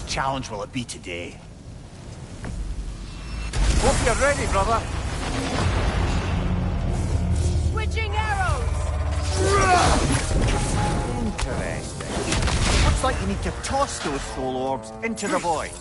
Challenge will it be today? Hope you're ready, brother. Switching arrows! Interesting. Looks like you need to toss those soul orbs into the void.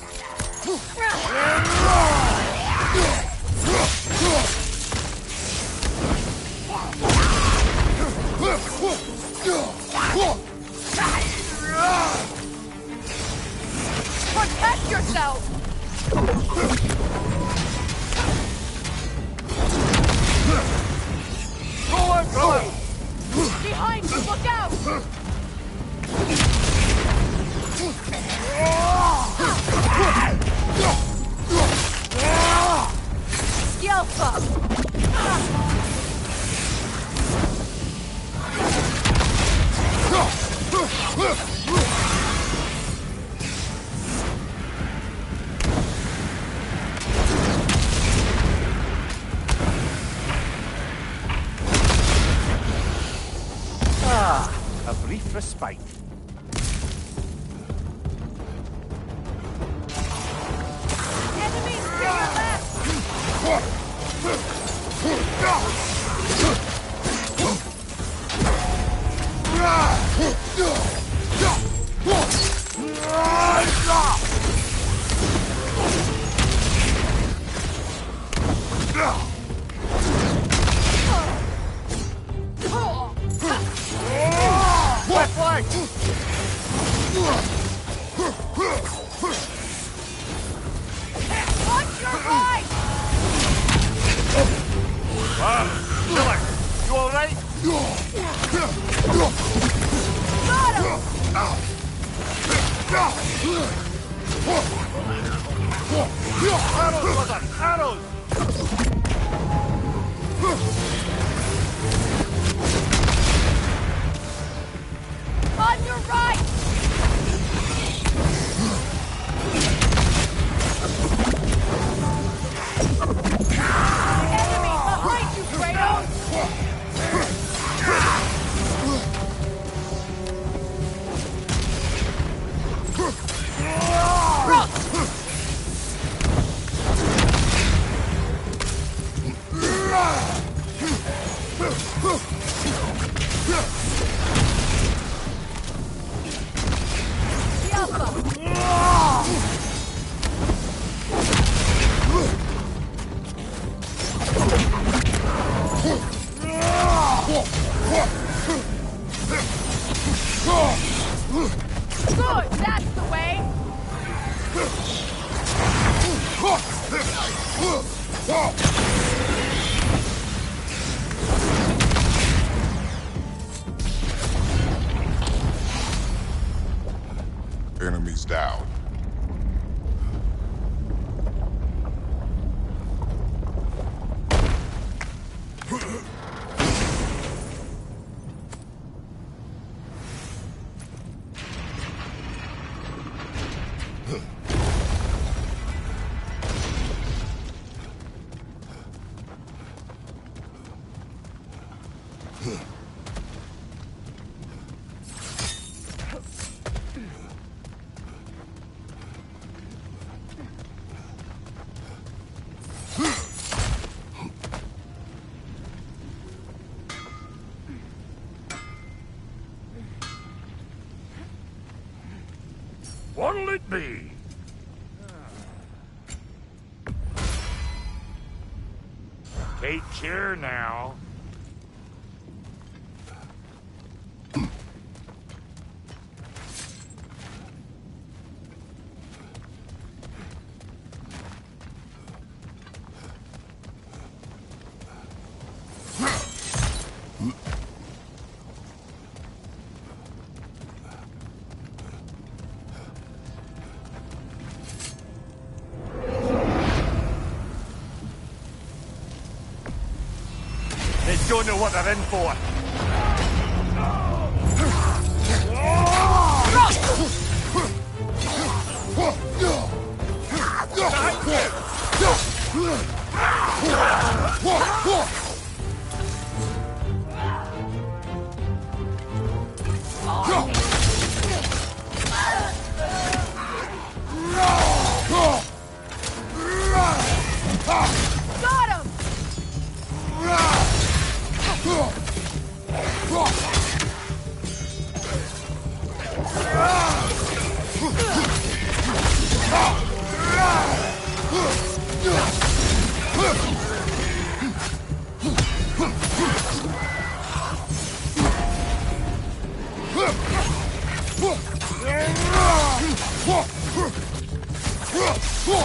Protect yourself! Go on, brother! Behind you, look out! Scalpa! A brief respite. Enemies to your left! Watch your right! Miller, you alright? Got him! Arrows, brother! Arrows! On your right! Enemy behind you, Kratos! Good, that's the way! Enemies down. What'll it be? Take care now. don't know what they're in for. Got him!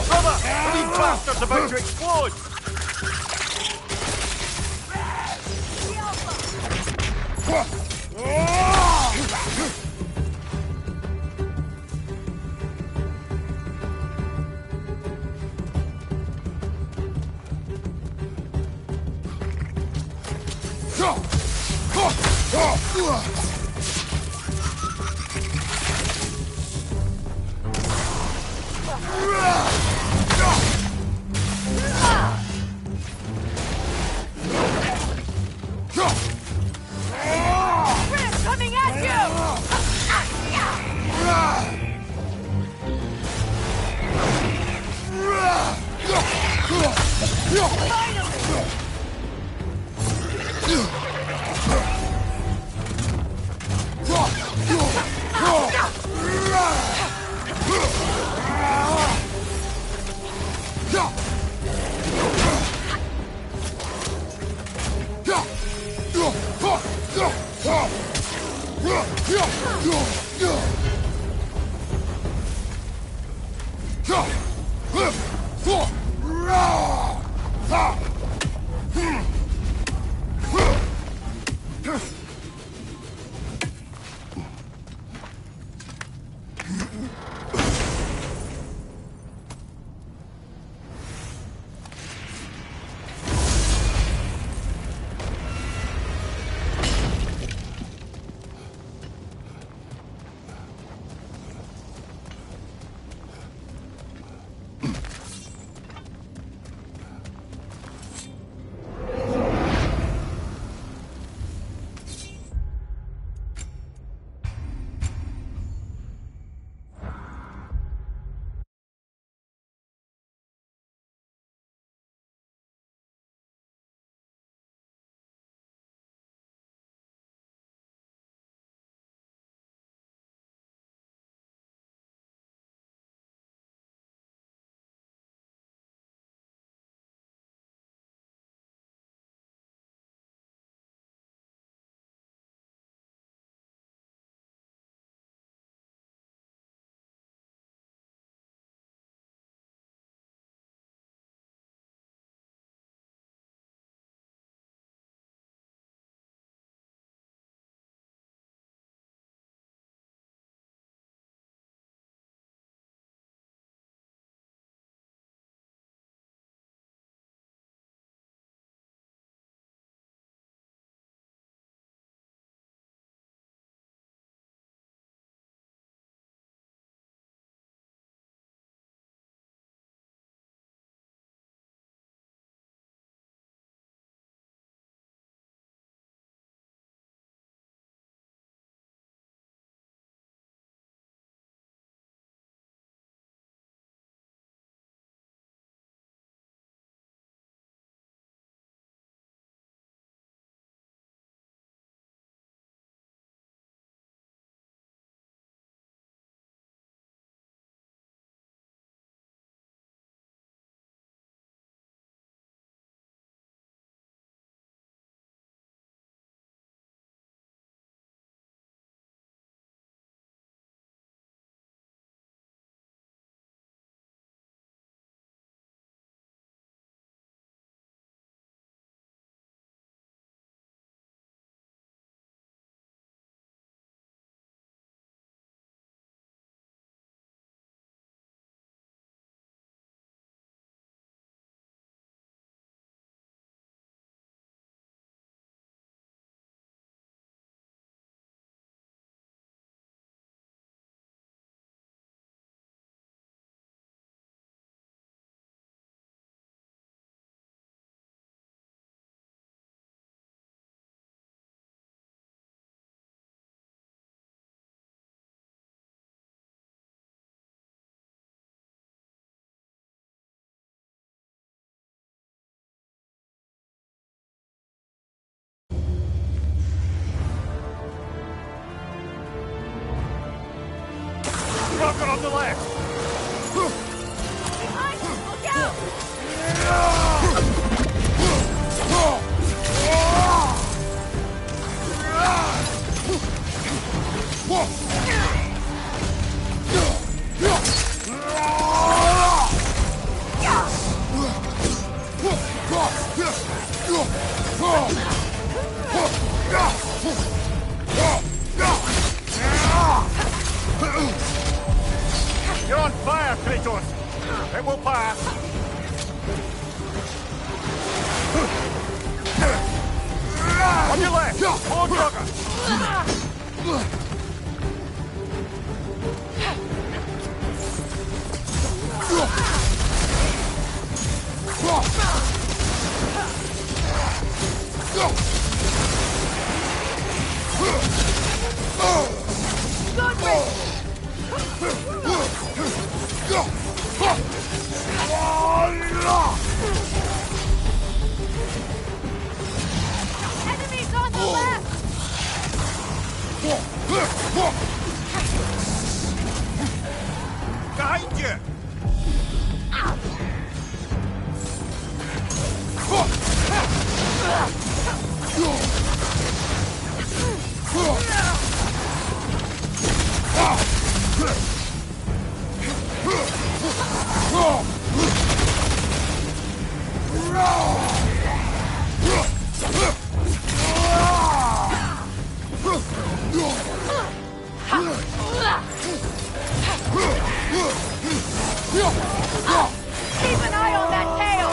Brother, these bastards about to explode! Chris, coming at you! Finally! Sucker on the left! Behind us! Look out! You're on fire, Kratos! It will pass! On your left! Hold Jugger! Enemies on the left! Behind you! Keep an eye on that tail!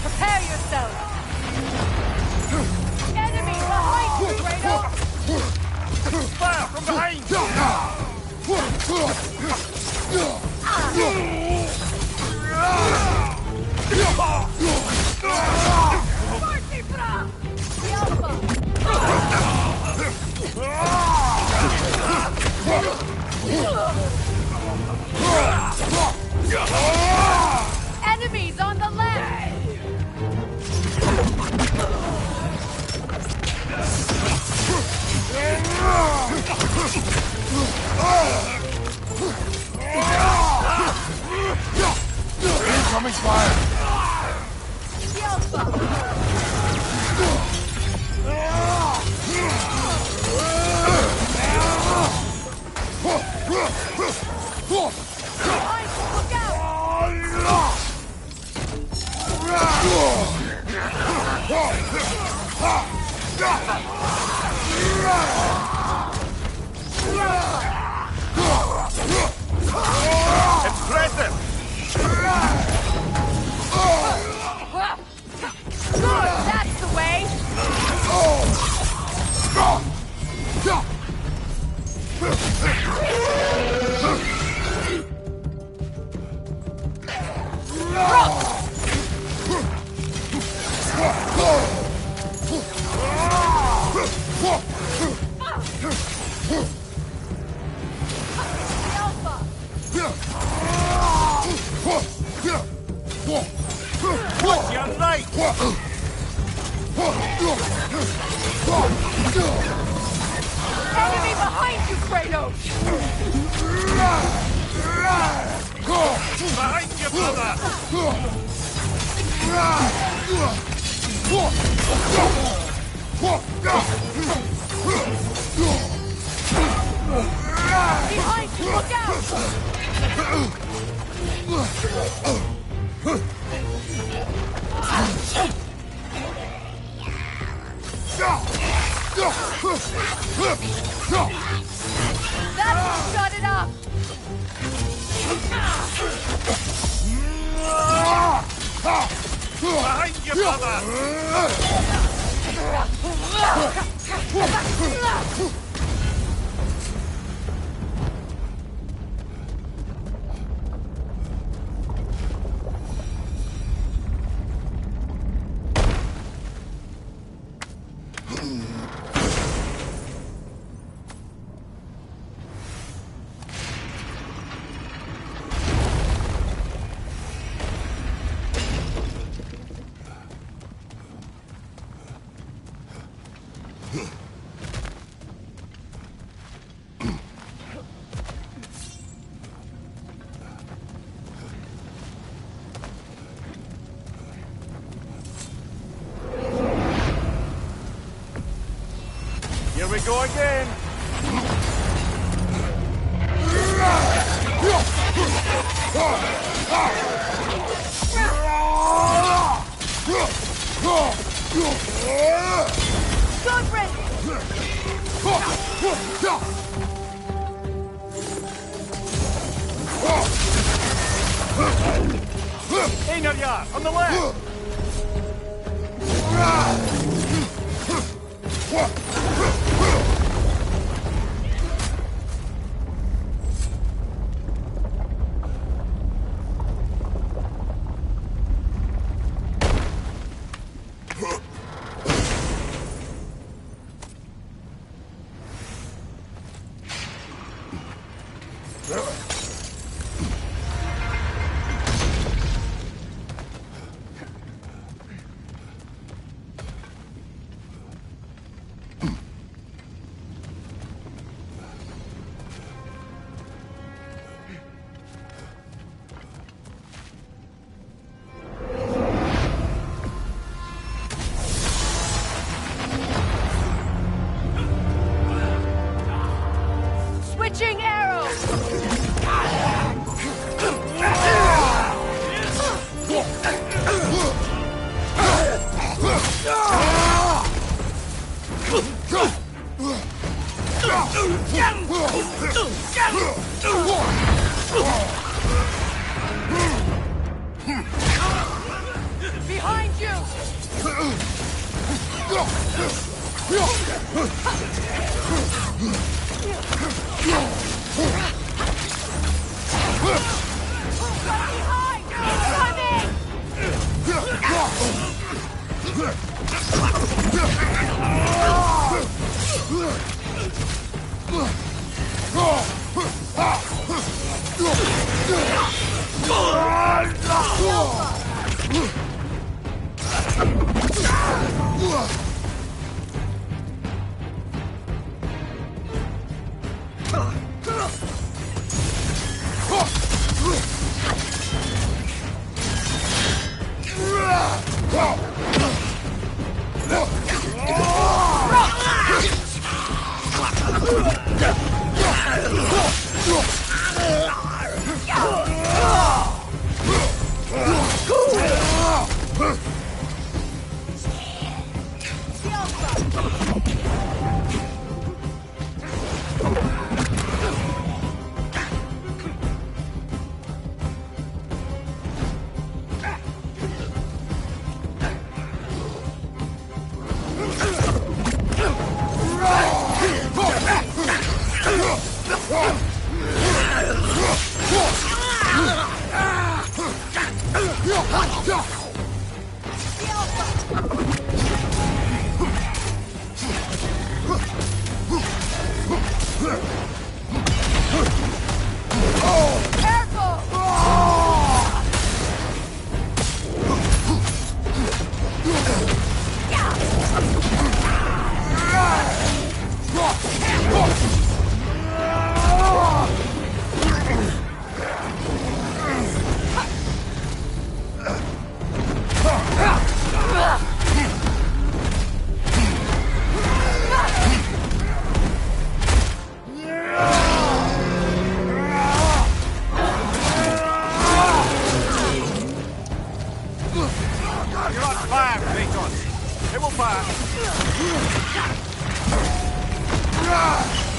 Prepare yourself! Enemy behind you, Kratos! Fire from behind! Enemies on the left! Incoming fire! Impressive! Kratos! Behind you, brother! Behind you, look out! That'll shut it up! Behind you, brother! Here we go again. Good riddance! Einar, on the left. Switching arrows! Behind you! Behind!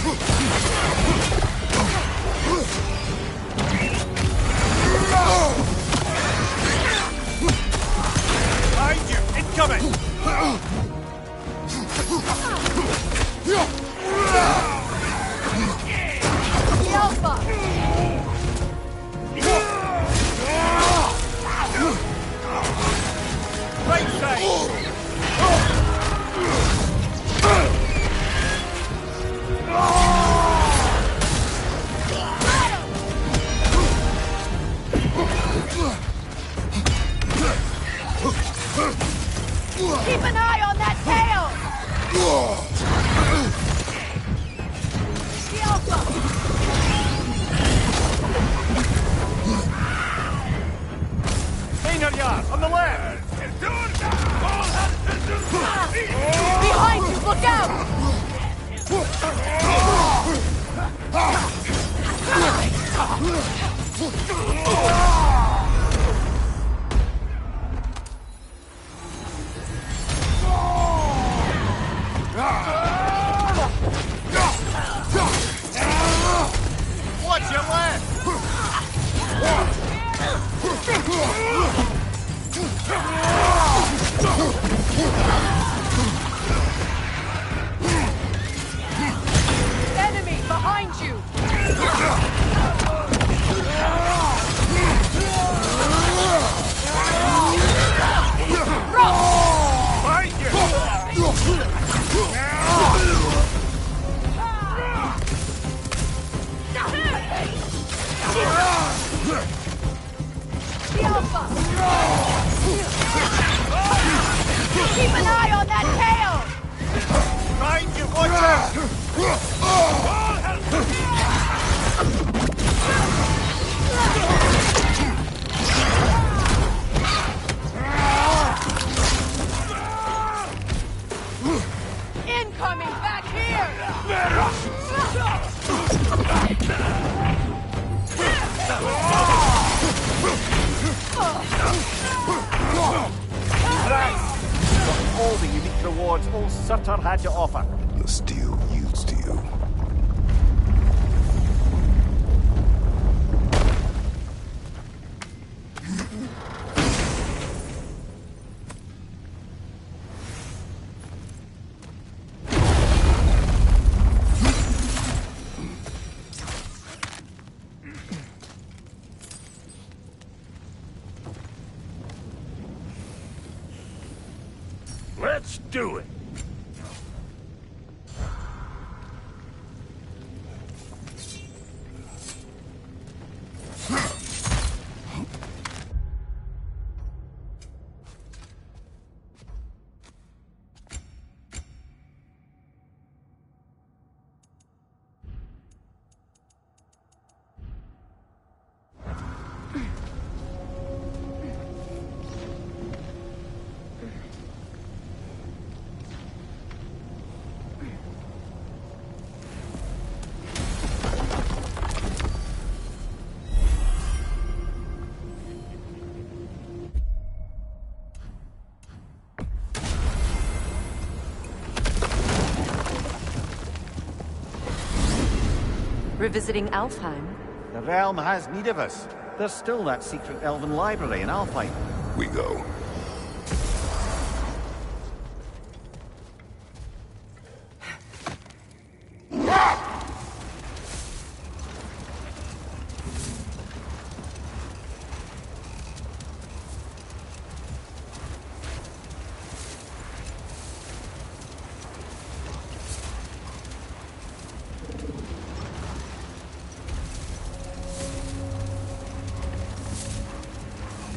Behind you! Incoming! The Alpha! Right side! Keep an eye on that tail! The Alpha! Maynard yard, on the left! Behind you, look out! Watch your left! Enemy behind you! Behind The Alpha! Keep an eye on that tail! Behind you, watch out! Incoming back here! All the unique rewards old Sutter had to offer. The steel you steal. Let's do it! Revisiting Alfheim? The realm has need of us. There's still that secret elven library in Alfheim. We go.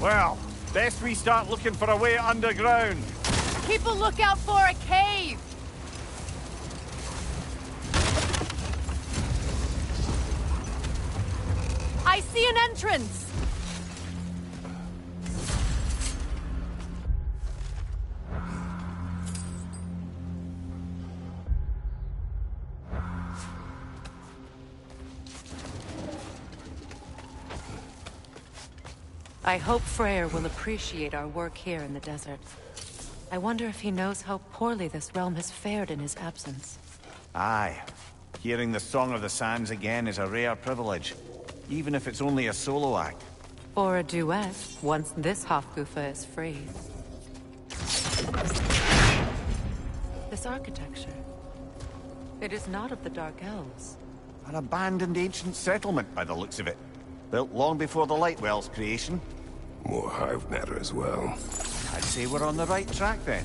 Well, best we start looking for a way underground. Keep a lookout for a cave! I see an entrance! I hope Freyr will appreciate our work here in the desert. I wonder if he knows how poorly this realm has fared in his absence. Aye. Hearing the Song of the Sands again is a rare privilege, even if it's only a solo act. Or a duet, once this Hofgufa is free. This architecture. It is not of the Dark Elves. An abandoned ancient settlement by the looks of it. Built long before the Lightwell's creation. More hive matter as well. I'd say we're on the right track then.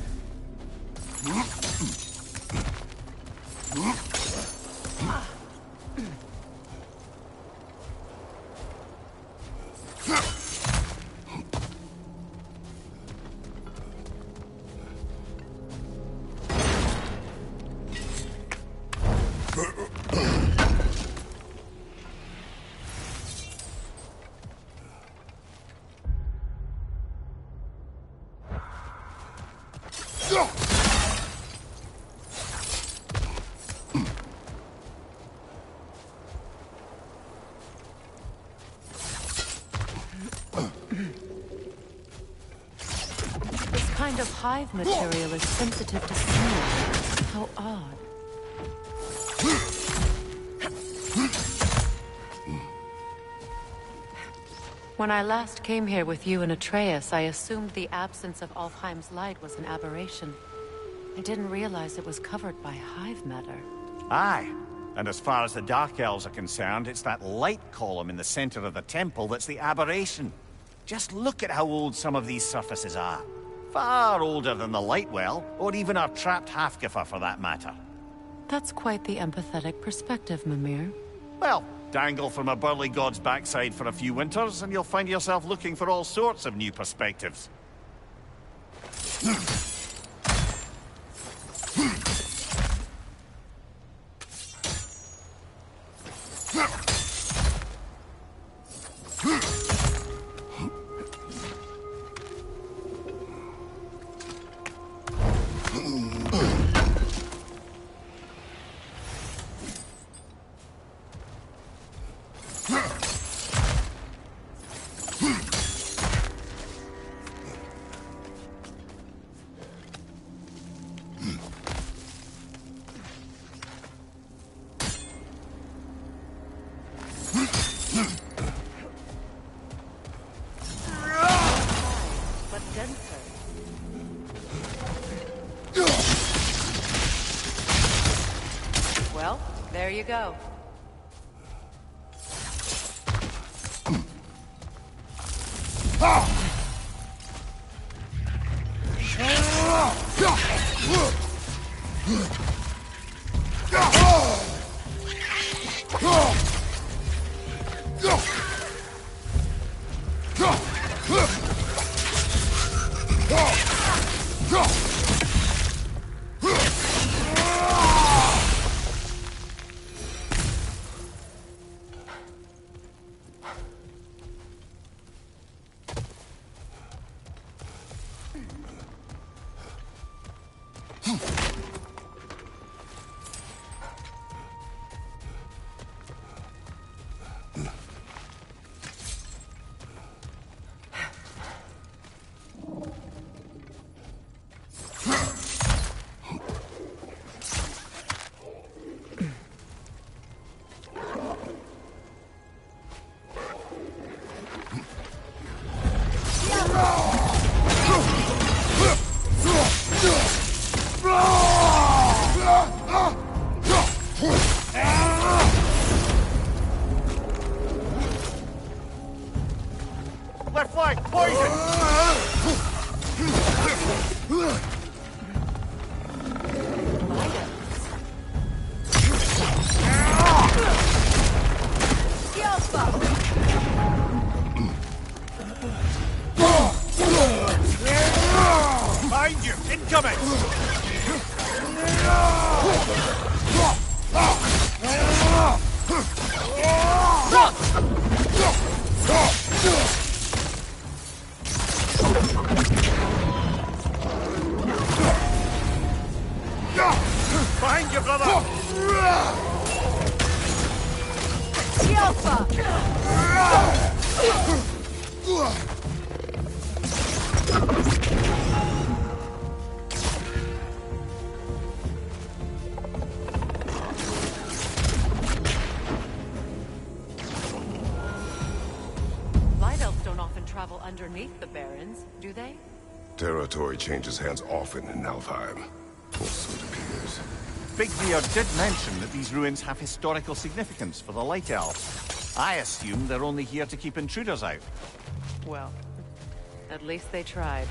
This kind of hive material is sensitive to smell. How odd. When I last came here with you and Atreus, I assumed the absence of Alfheim's light was an aberration. I didn't realize it was covered by hive matter. Aye. And as far as the Dark Elves are concerned, it's that light column in the center of the temple that's the aberration. Just look at how old some of these surfaces are. Far older than the Lightwell, or even our trapped Hafgifa for that matter. That's quite the empathetic perspective, Mimir. Well, dangle from a burly god's backside for a few winters, and you'll find yourself looking for all sorts of new perspectives. But denser. Well, there you go. Left flank, poison! Behind you! Incoming! Behind you, brother! travel underneath the Barrens, do they? Territory changes hands often in Alfheim. Or so it appears. Bigbeard did mention that these ruins have historical significance for the Light Elves. I assume they're only here to keep intruders out. Well, at least they tried.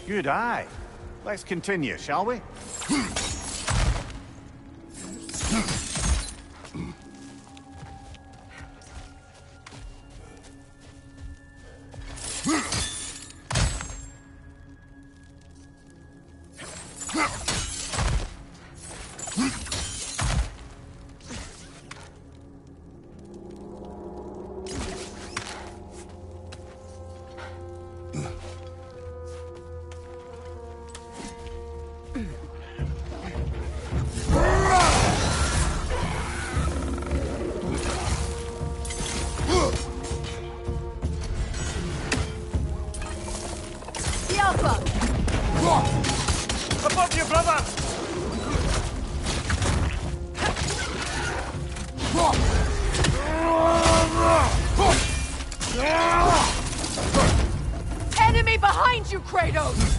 Good eye. Let's continue, shall we? Above you, brother! Enemy behind you, Kratos!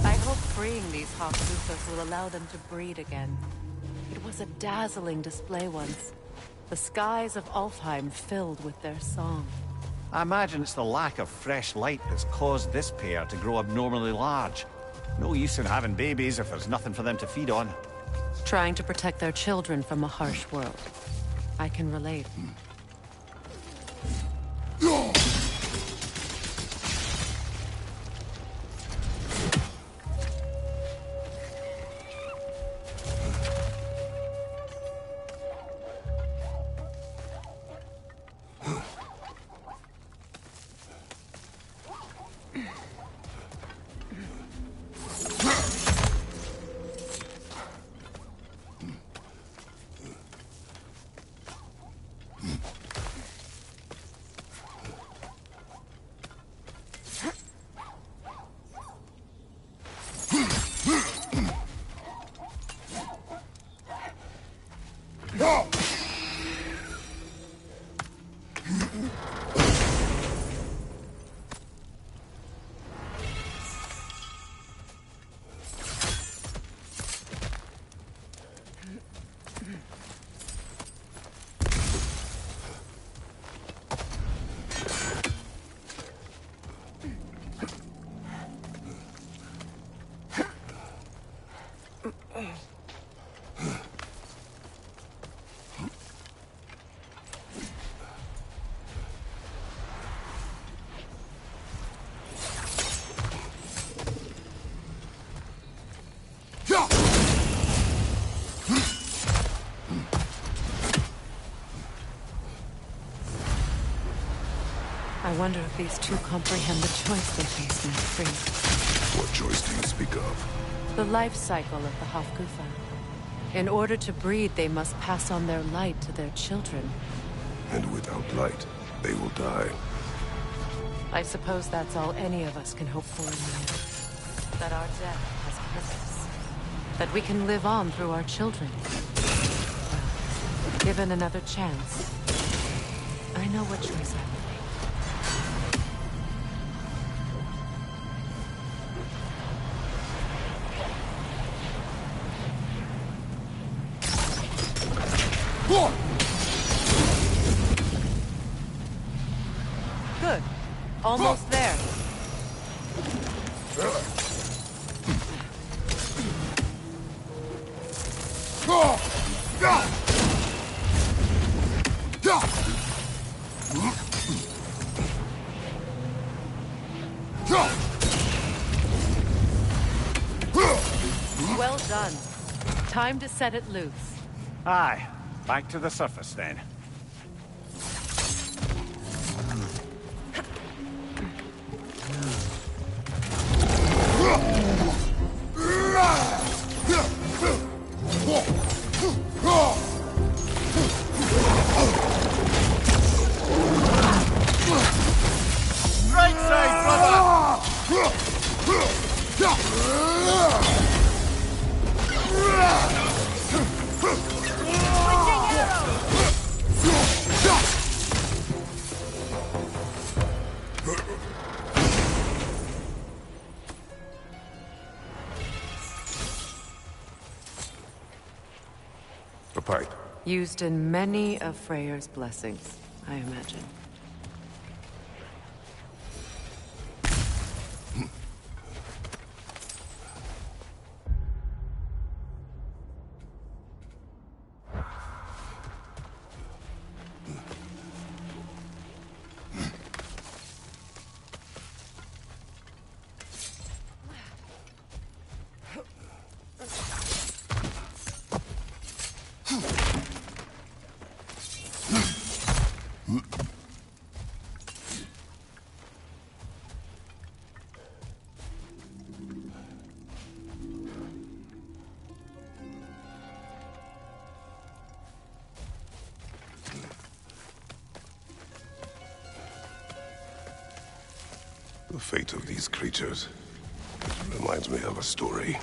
I hope freeing these Hawksufas will allow them to breed again. It was a dazzling display once. The skies of Alfheim filled with their song. I imagine it's the lack of fresh light that's caused this pair to grow abnormally large. No use in having babies if there's nothing for them to feed on. Trying to protect their children from a harsh world. I can relate. I wonder if these two comprehend the choice they face now free. What choice do you speak of? The life cycle of the Hofgufa. In order to breed, they must pass on their light to their children. And without light, they will die. I suppose that's all any of us can hope for in life. That our death has a purpose. That we can live on through our children. Well, given another chance, I know what choice I will make. Good. Almost there. Well done. Time to set it loose. Aye. Back to the surface, then. Right side, brother! A pipe. Used in many of Freyr's blessings, I imagine. The fate of these creatures reminds me of a story.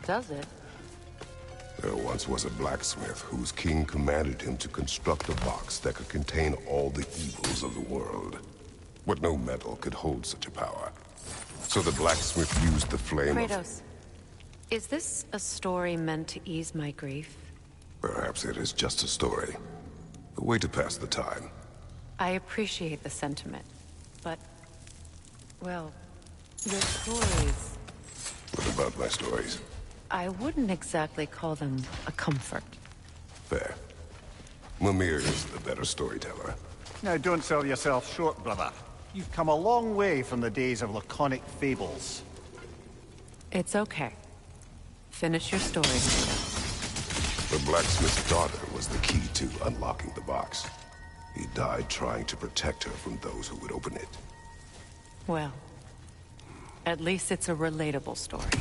Does it? There once was a blacksmith whose king commanded him to construct a box that could contain all the evils of the world. But no metal could hold such a power. So the blacksmith used the flame Kratos, is this a story meant to ease my grief? Perhaps it is just a story. A way to pass the time. I appreciate the sentiment, but... well, your stories... What about my stories? I wouldn't exactly call them a comfort. Fair. Mimir is the better storyteller. Now, don't sell yourself short, brother. You've come a long way from the days of laconic fables. It's okay. Finish your story. The blacksmith's daughter was the key to unlocking the box. He died trying to protect her from those who would open it. Well, at least it's a relatable story.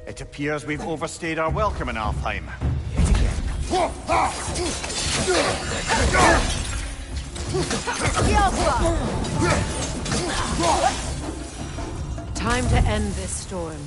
It appears we've overstayed our welcome in Alfheim. Time to end this storm.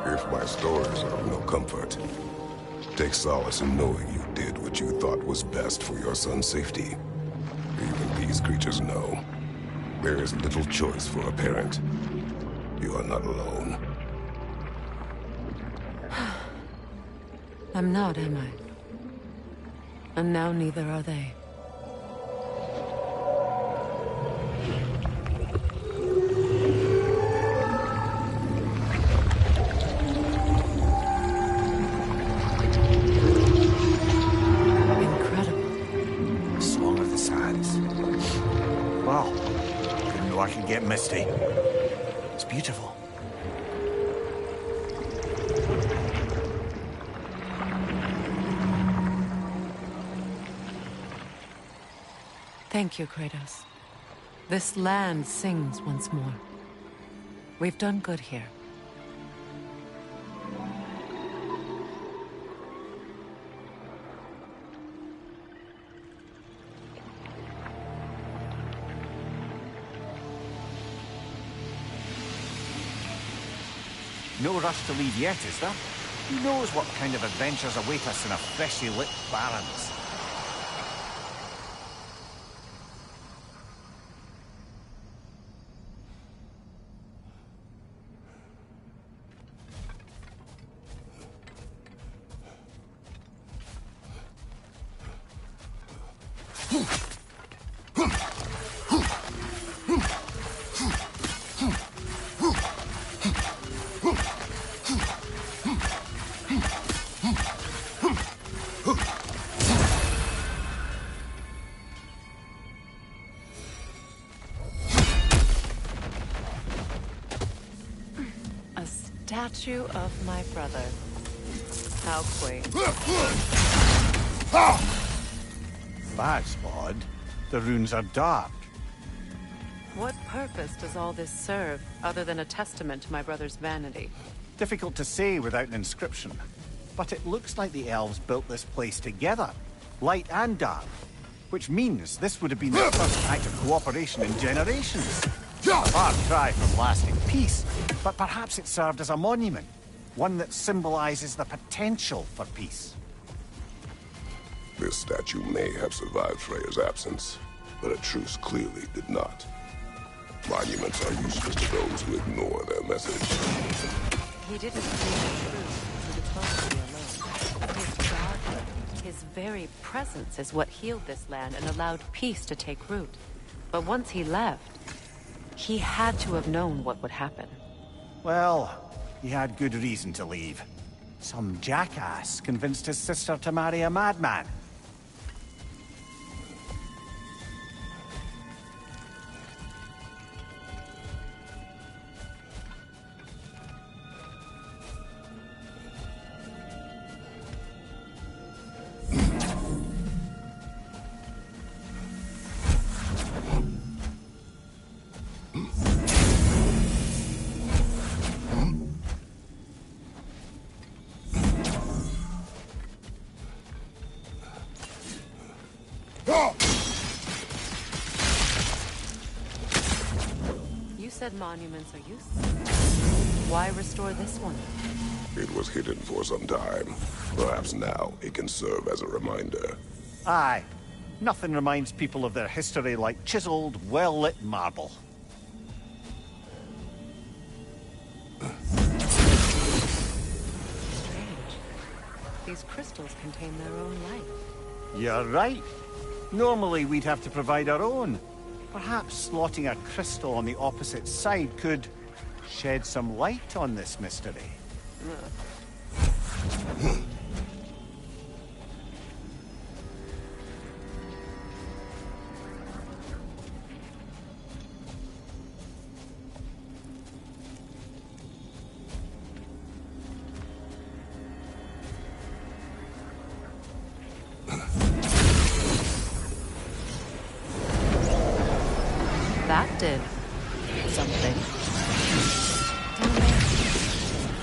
If my stories are of no comfort, take solace in knowing you did what you thought was best for your son's safety. Even these creatures know. There is little choice for a parent. You are not alone. I'm not, am I? And now neither are they. A song of the sands. Wow. Couldn't know I could get misty. It's beautiful. Thank you, Kratos. This land sings once more. We've done good here. No rush to leave yet, is there? Who knows what kind of adventures await us in a freshly lit Barrens? Statue of my brother. How quaint. That's odd. The runes are dark. What purpose does all this serve, other than a testament to my brother's vanity? Difficult to say without an inscription. But it looks like the elves built this place together, light and dark. Which means this would have been the first act of cooperation in generations. A far cry from lasting peace, but perhaps it served as a monument. One that symbolizes the potential for peace. This statue may have survived Freya's absence, but a truce clearly did not. Monuments are useless to those who ignore their message. He didn't see the truth through diplomacy alone. His godhood, his very presence is what healed this land and allowed peace to take root. But once he left, he had to have known what would happen. Well, he had good reason to leave. Some jackass convinced his sister to marry a madman. said monuments are useless. Why restore this one? It was hidden for some time. Perhaps now it can serve as a reminder. Aye. Nothing reminds people of their history like chiseled, well-lit marble. Strange. These crystals contain their own life. You're right. Normally we'd have to provide our own. Perhaps slotting a crystal on the opposite side could shed some light on this mystery. That did something. Down there,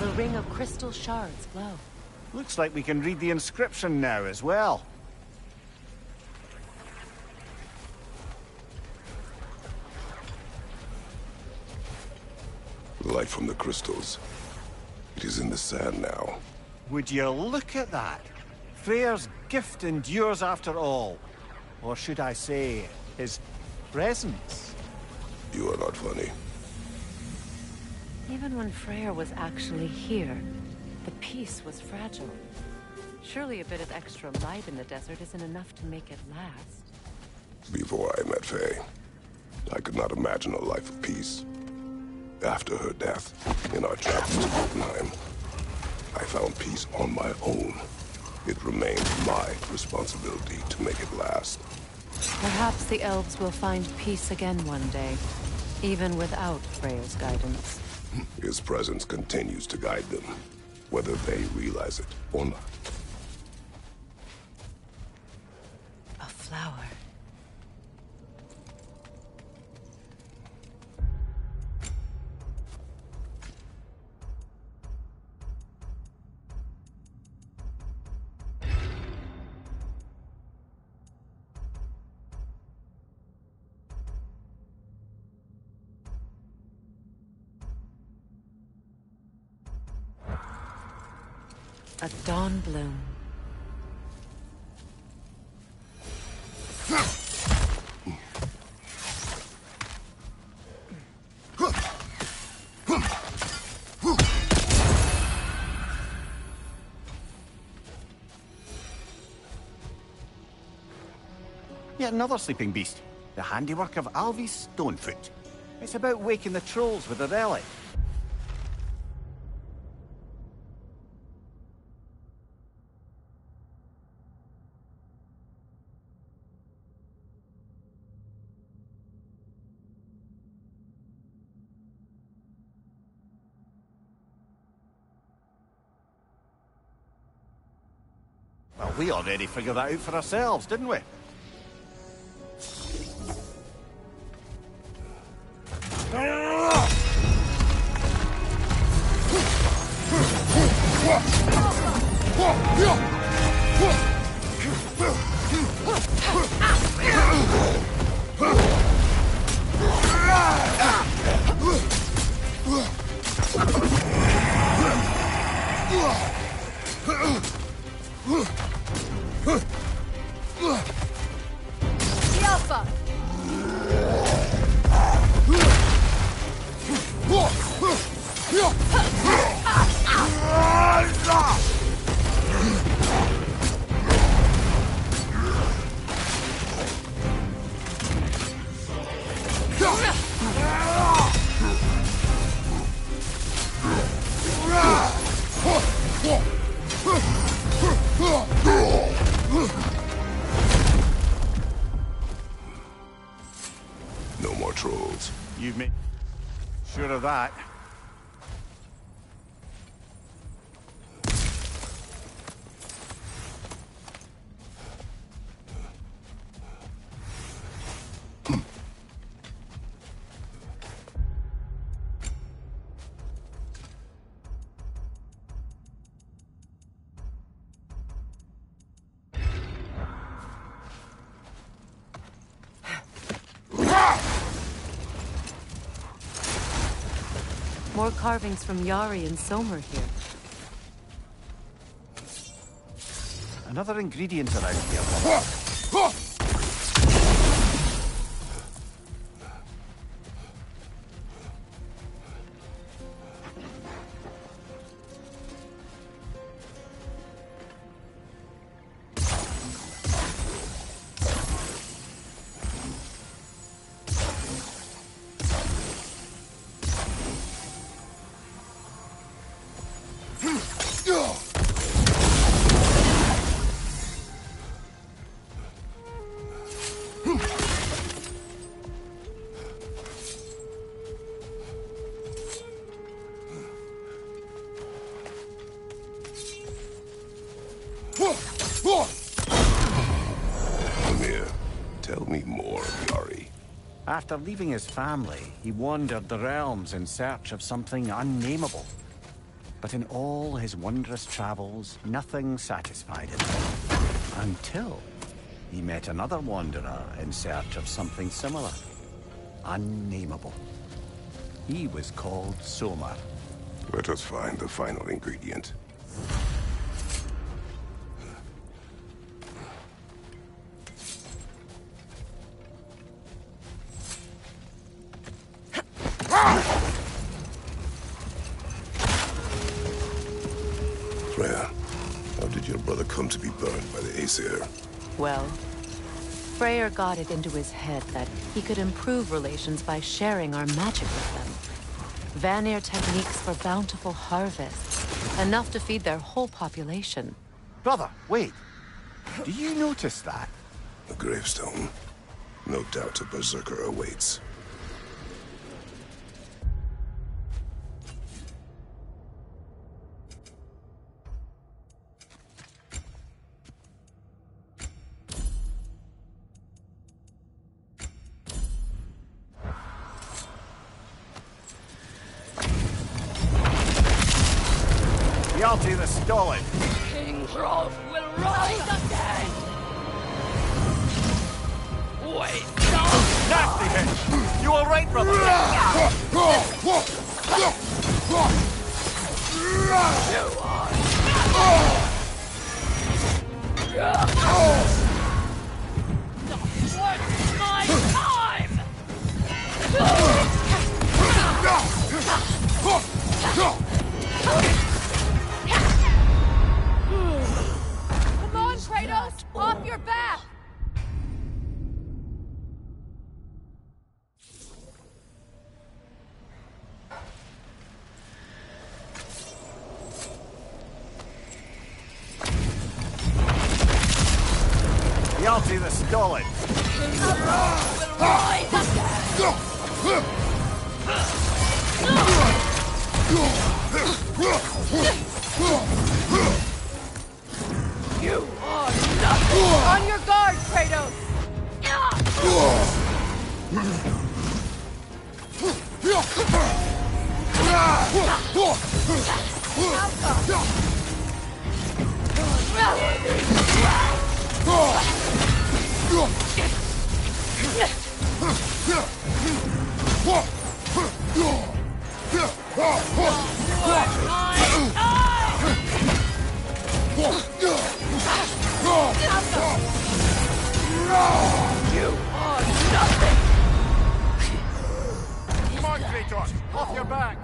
the ring of crystal shards glow. Looks like we can read the inscription now as well. Light from the crystals. It is in the sand now. Would you look at that? Freyr's gift endures after all. Or should I say, his presence? You are not funny. Even when Freyr was actually here, the peace was fragile. Surely a bit of extra light in the desert isn't enough to make it last. Before I met Faye, I could not imagine a life of peace. After her death, in our travels to Jotunheim, I found peace on my own. It remains my responsibility to make it last. Perhaps the elves will find peace again one day, even without Freyr's guidance. His presence continues to guide them, whether they realize it or not. A flower. A dawn bloom. Yet another sleeping beast. The handiwork of Alvis Stonefoot. It's about waking the trolls with a relic. Well, we already figured that out for ourselves, didn't we? The Alpha! No more trolls. You've made sure of that. More carvings from Yari and Somer here. Another ingredient around here. Amir, tell me more of Yari. After leaving his family, he wandered the realms in search of something unnameable. But in all his wondrous travels, nothing satisfied him. Until he met another wanderer in search of something similar. Unnameable. He was called Somer. Let us find the final ingredient. Freya, how did your brother come to be burned by the Aesir? Well, Freyr got it into his head that he could improve relations by sharing our magic with them. Vanir techniques for bountiful harvests, enough to feed their whole population. Brother, wait. Do you notice that? A gravestone. No doubt a berserker awaits. Hjalti the Stolid. King Hrolf will rise again! Wait, no! Nasty hit! You all right, brother? What's my time? Come on, Kratos! Off your back! Hjalti the Stolid. Rise again! You are nothing! On your guard, Kratos! Come on, Kratos. Off your back.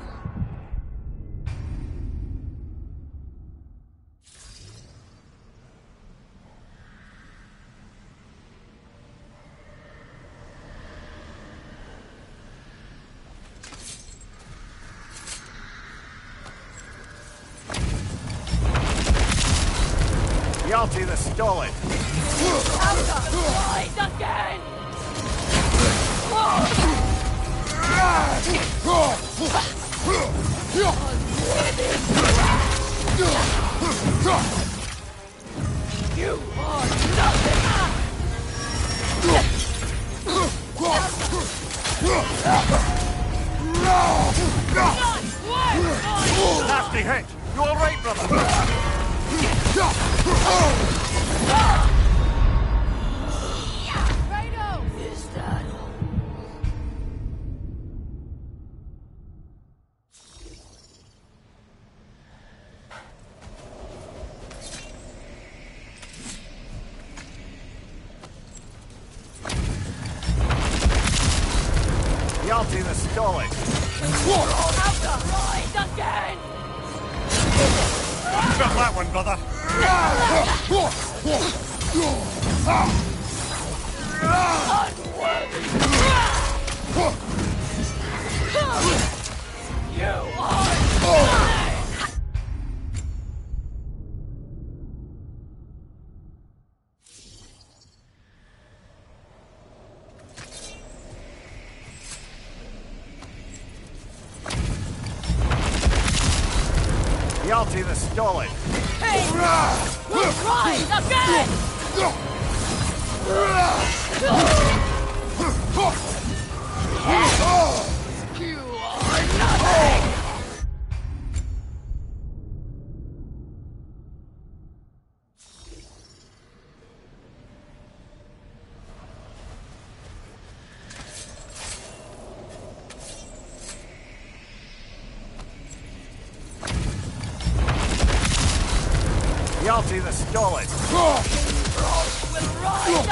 Hjalti the Stolid. Rise again! You are nothing! Nasty hit. You all right, brother? Kratos! Is that all? that one, brother. Yalti the Stolid. Hey! We'll rise again! You are nothing! Yalti the Stolid. We'll rise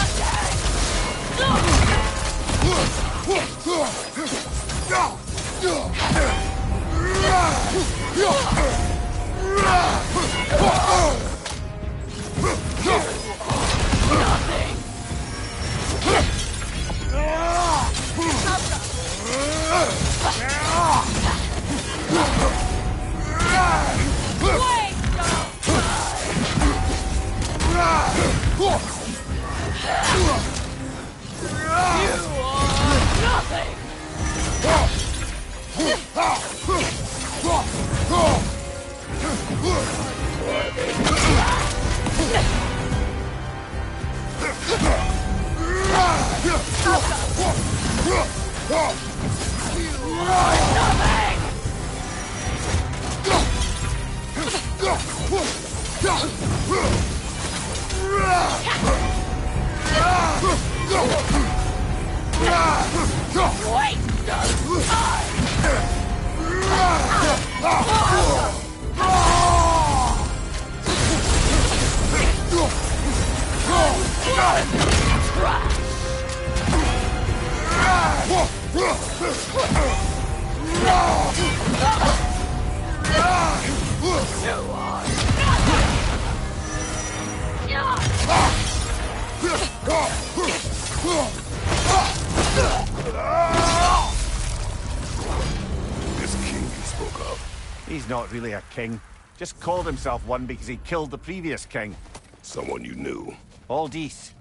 This king you spoke of. He's not really a king. Just called himself one because he killed the previous king. Someone you knew. Aldis.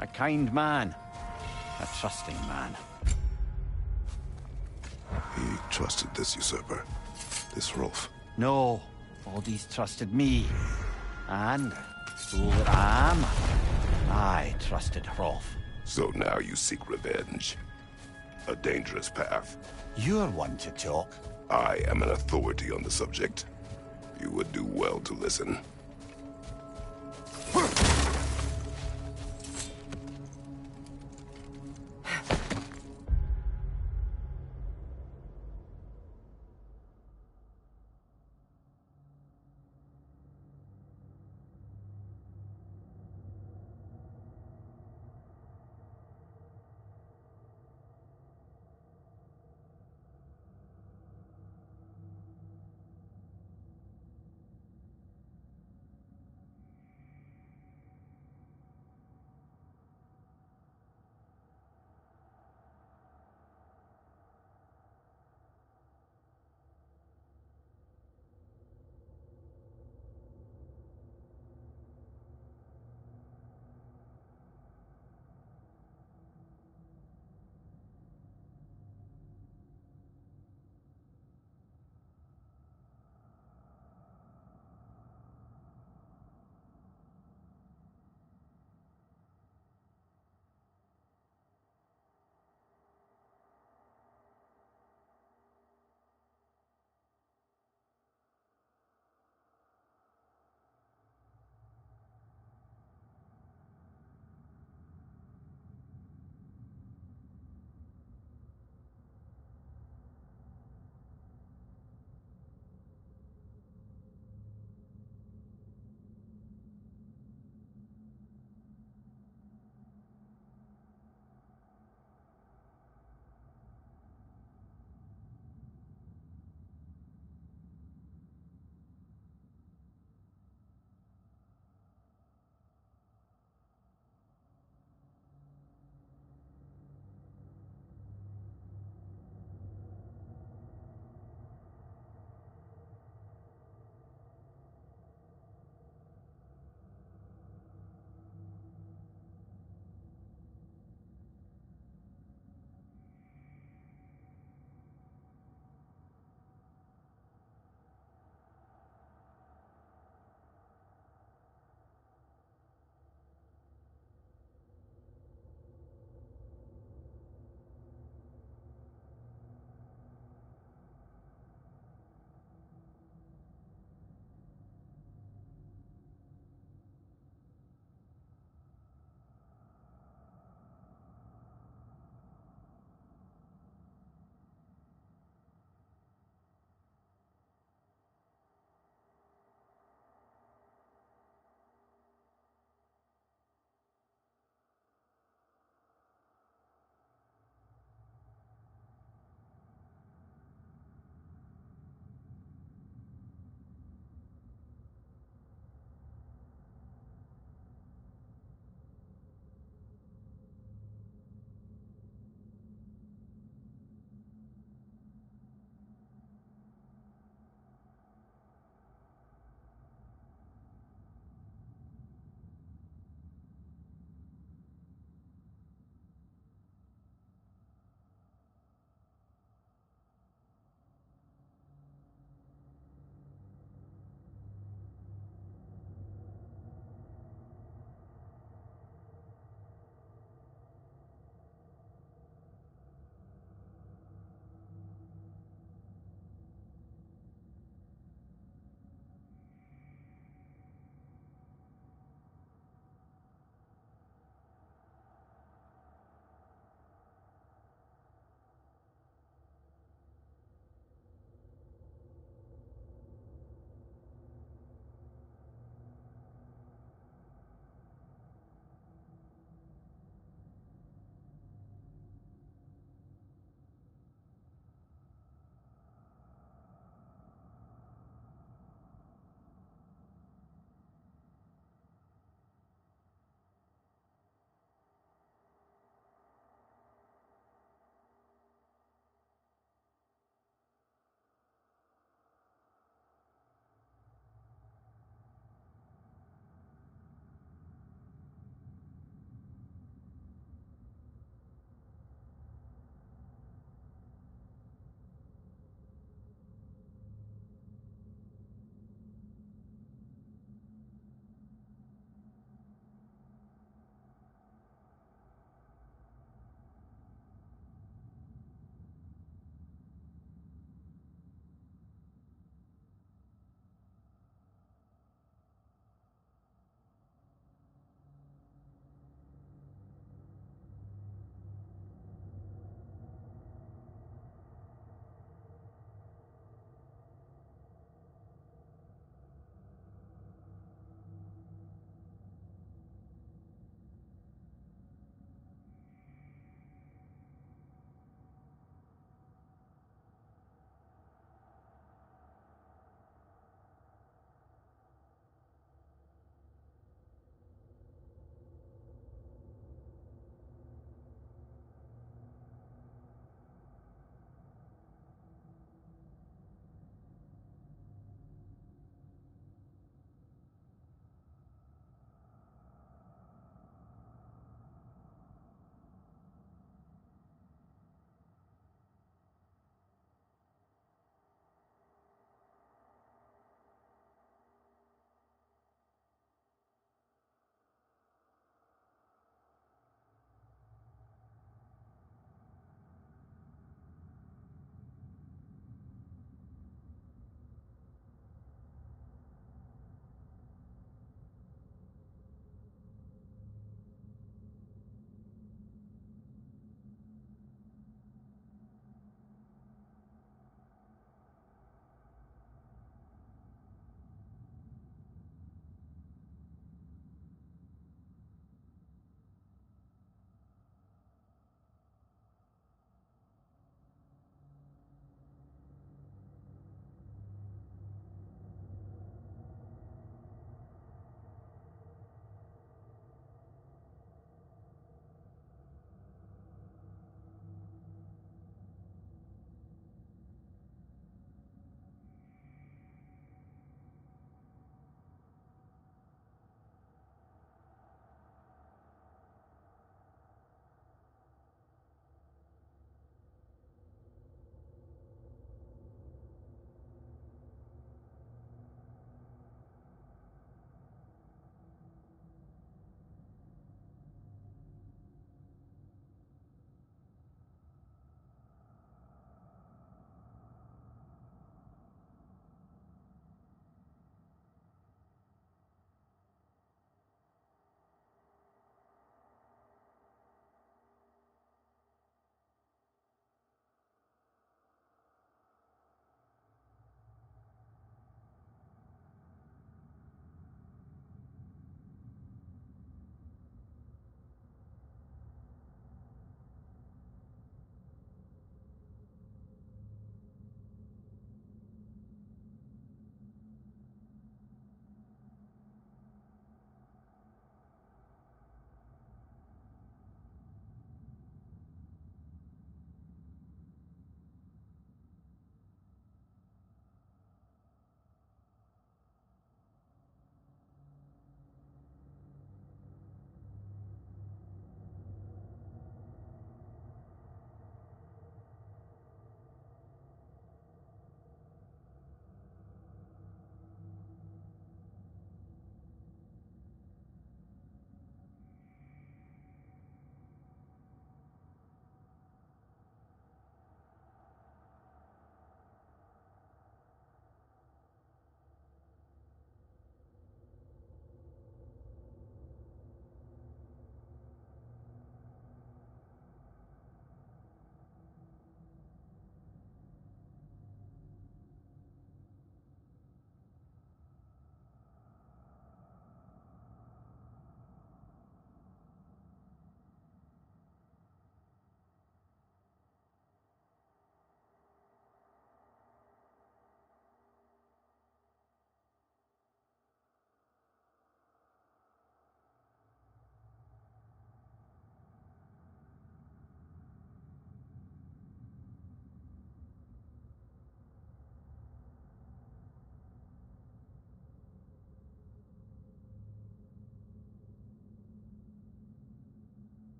A kind man. A trusting man. He trusted this usurper. This Rolf. No. Aldis trusted me. And, fool that I am, I trusted Rolf. So now you seek revenge. A dangerous path. You're one to talk. I am an authority on the subject. You would do well to listen.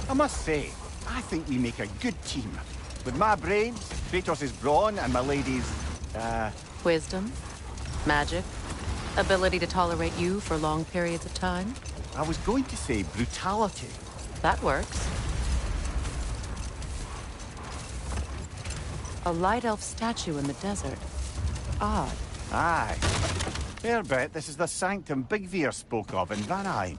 I must say, I think we make a good team. With my brains, Kratos' brawn, and my lady's, Wisdom, magic, ability to tolerate you for long periods of time. I was going to say brutality. That works. A light elf statue in the desert. Odd. Aye. Fair bet this is the sanctum Bigveer spoke of in Vanheim.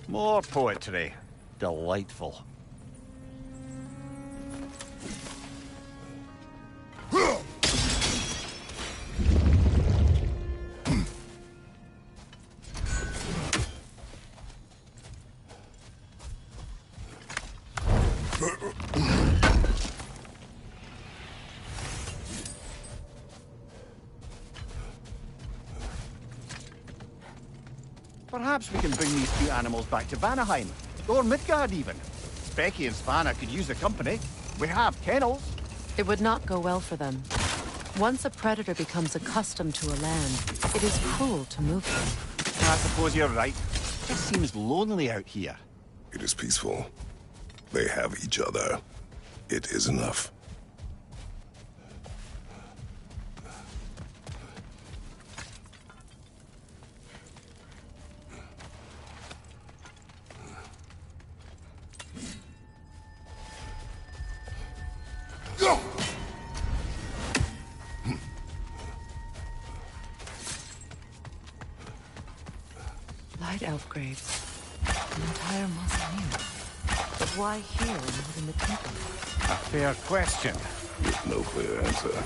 More poetry. Delightful. Perhaps we can bring these two animals back to Vanaheim, or Midgard even. Becky and Svanna could use the company. We have kennels. It would not go well for them. Once a predator becomes accustomed to a land, it is cruel to move them. I suppose you're right. It seems lonely out here. It is peaceful. They have each other. It is enough. Light elf graves. An entire mausoleum. But why here and not in the temple? A fair question. With no clear answer.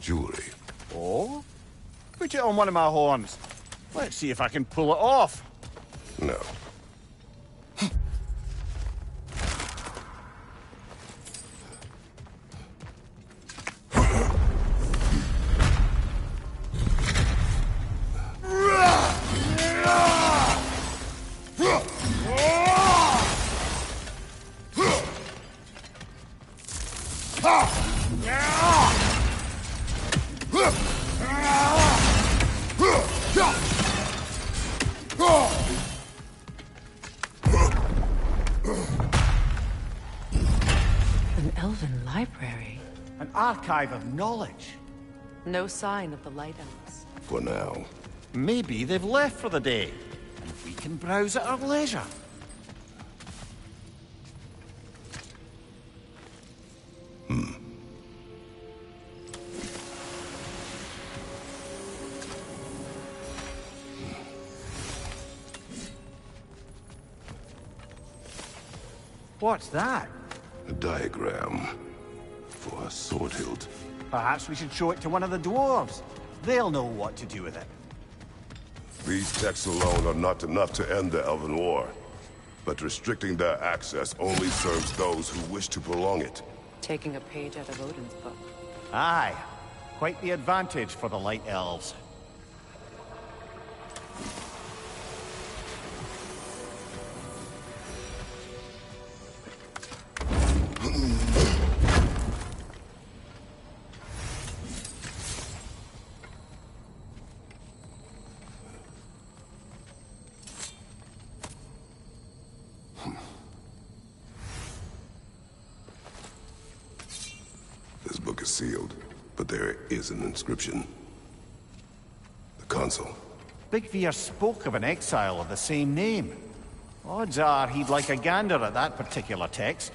Jewelry. Oh? Put it on one of my horns. Let's see if I can pull it off. No. An elven library. An archive of knowledge. No sign of the Light Elves. For now. Maybe they've left for the day. And we can browse at our leisure. What's that? A diagram for a sword hilt. Perhaps we should show it to one of the dwarves. They'll know what to do with it. These texts alone are not enough to end the Elven War. But restricting their access only serves those who wish to prolong it. Taking a page out of Odin's book. Aye. Quite the advantage for the Light Elves. This book is sealed, but there is an inscription. The console. Big Veer spoke of an exile of the same name. Odds are he'd like a gander at that particular text.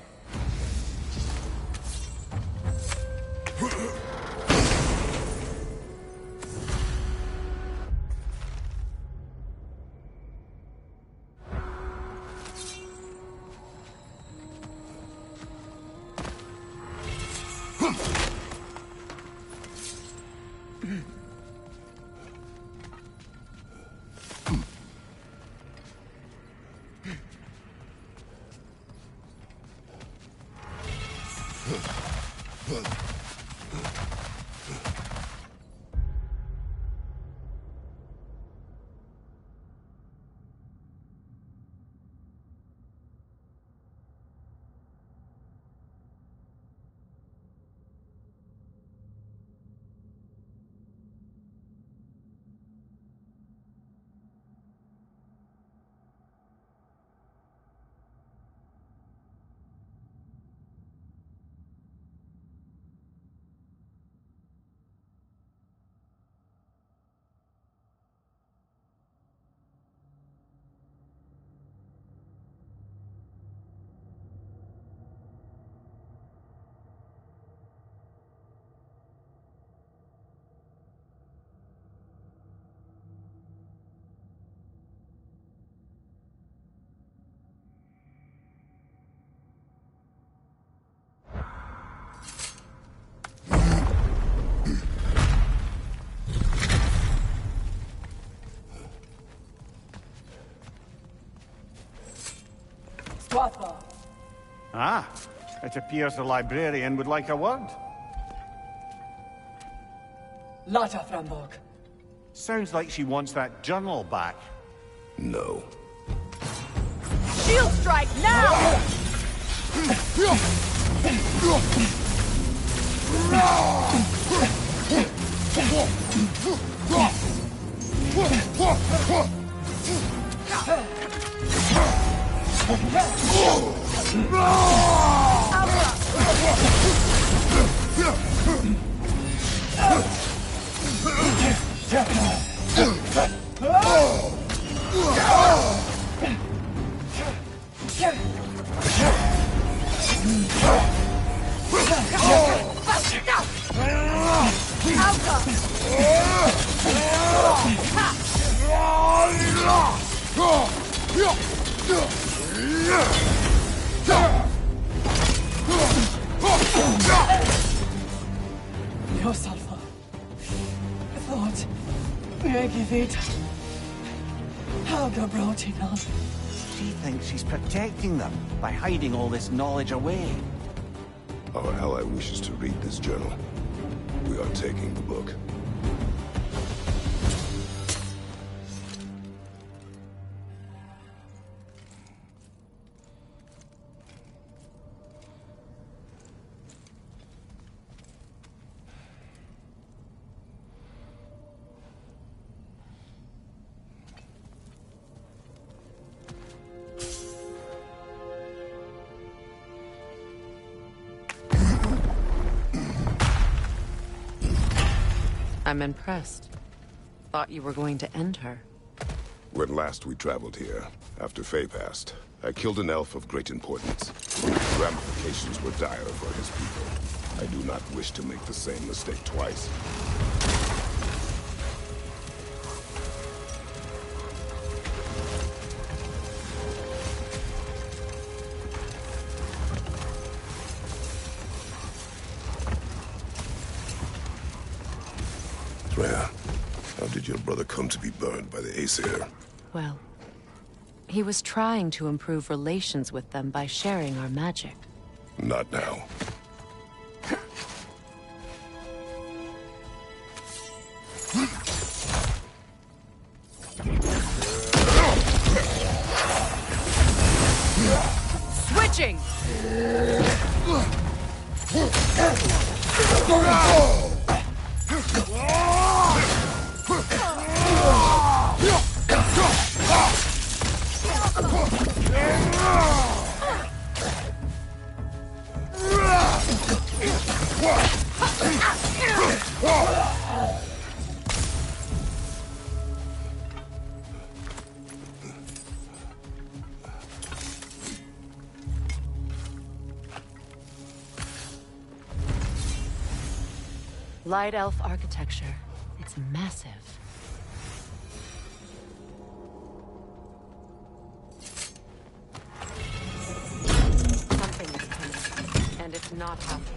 Ah, it appears the librarian would like a word. Lata Frambog. Sounds like she wants that journal back. No. Shield strike now! Yosalfa. Thought. Megivita. Haga Brotina. She thinks she's protecting them by hiding all this knowledge away. Our ally wishes to read this journal. We are taking the book. I'm impressed. Thought you were going to end her. When last we traveled here, after Faye passed, I killed an elf of great importance. The ramifications were dire for his people. I do not wish to make the same mistake twice. Freya, how did your brother come to be burned by the Aesir? Well, he was trying to improve relations with them by sharing our magic. Not now. Switching! Light elf architecture. It's massive. Something is coming, and it's not happy.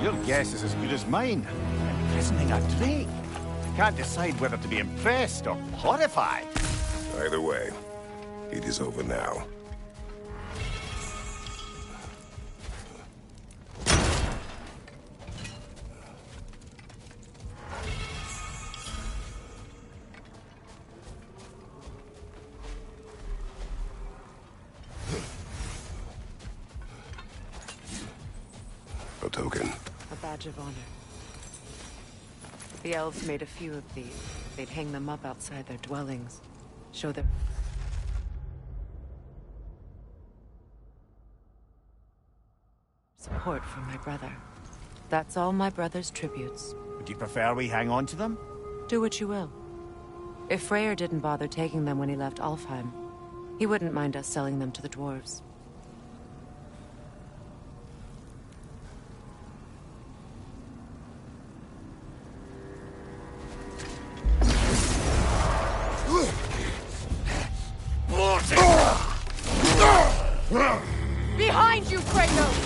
Your guess is as good as mine. Imprisoning a drake. Can't decide whether to be impressed or horrified. Either way, it is over now. A token. A badge of honor. The elves made a few of these. They'd hang them up outside their dwellings. Show them support from my brother. That's all my brother's tributes. Would you prefer we hang on to them? Do what you will. If Freyr didn't bother taking them when he left Alfheim, he wouldn't mind us selling them to the dwarves. Behind you, Kratos!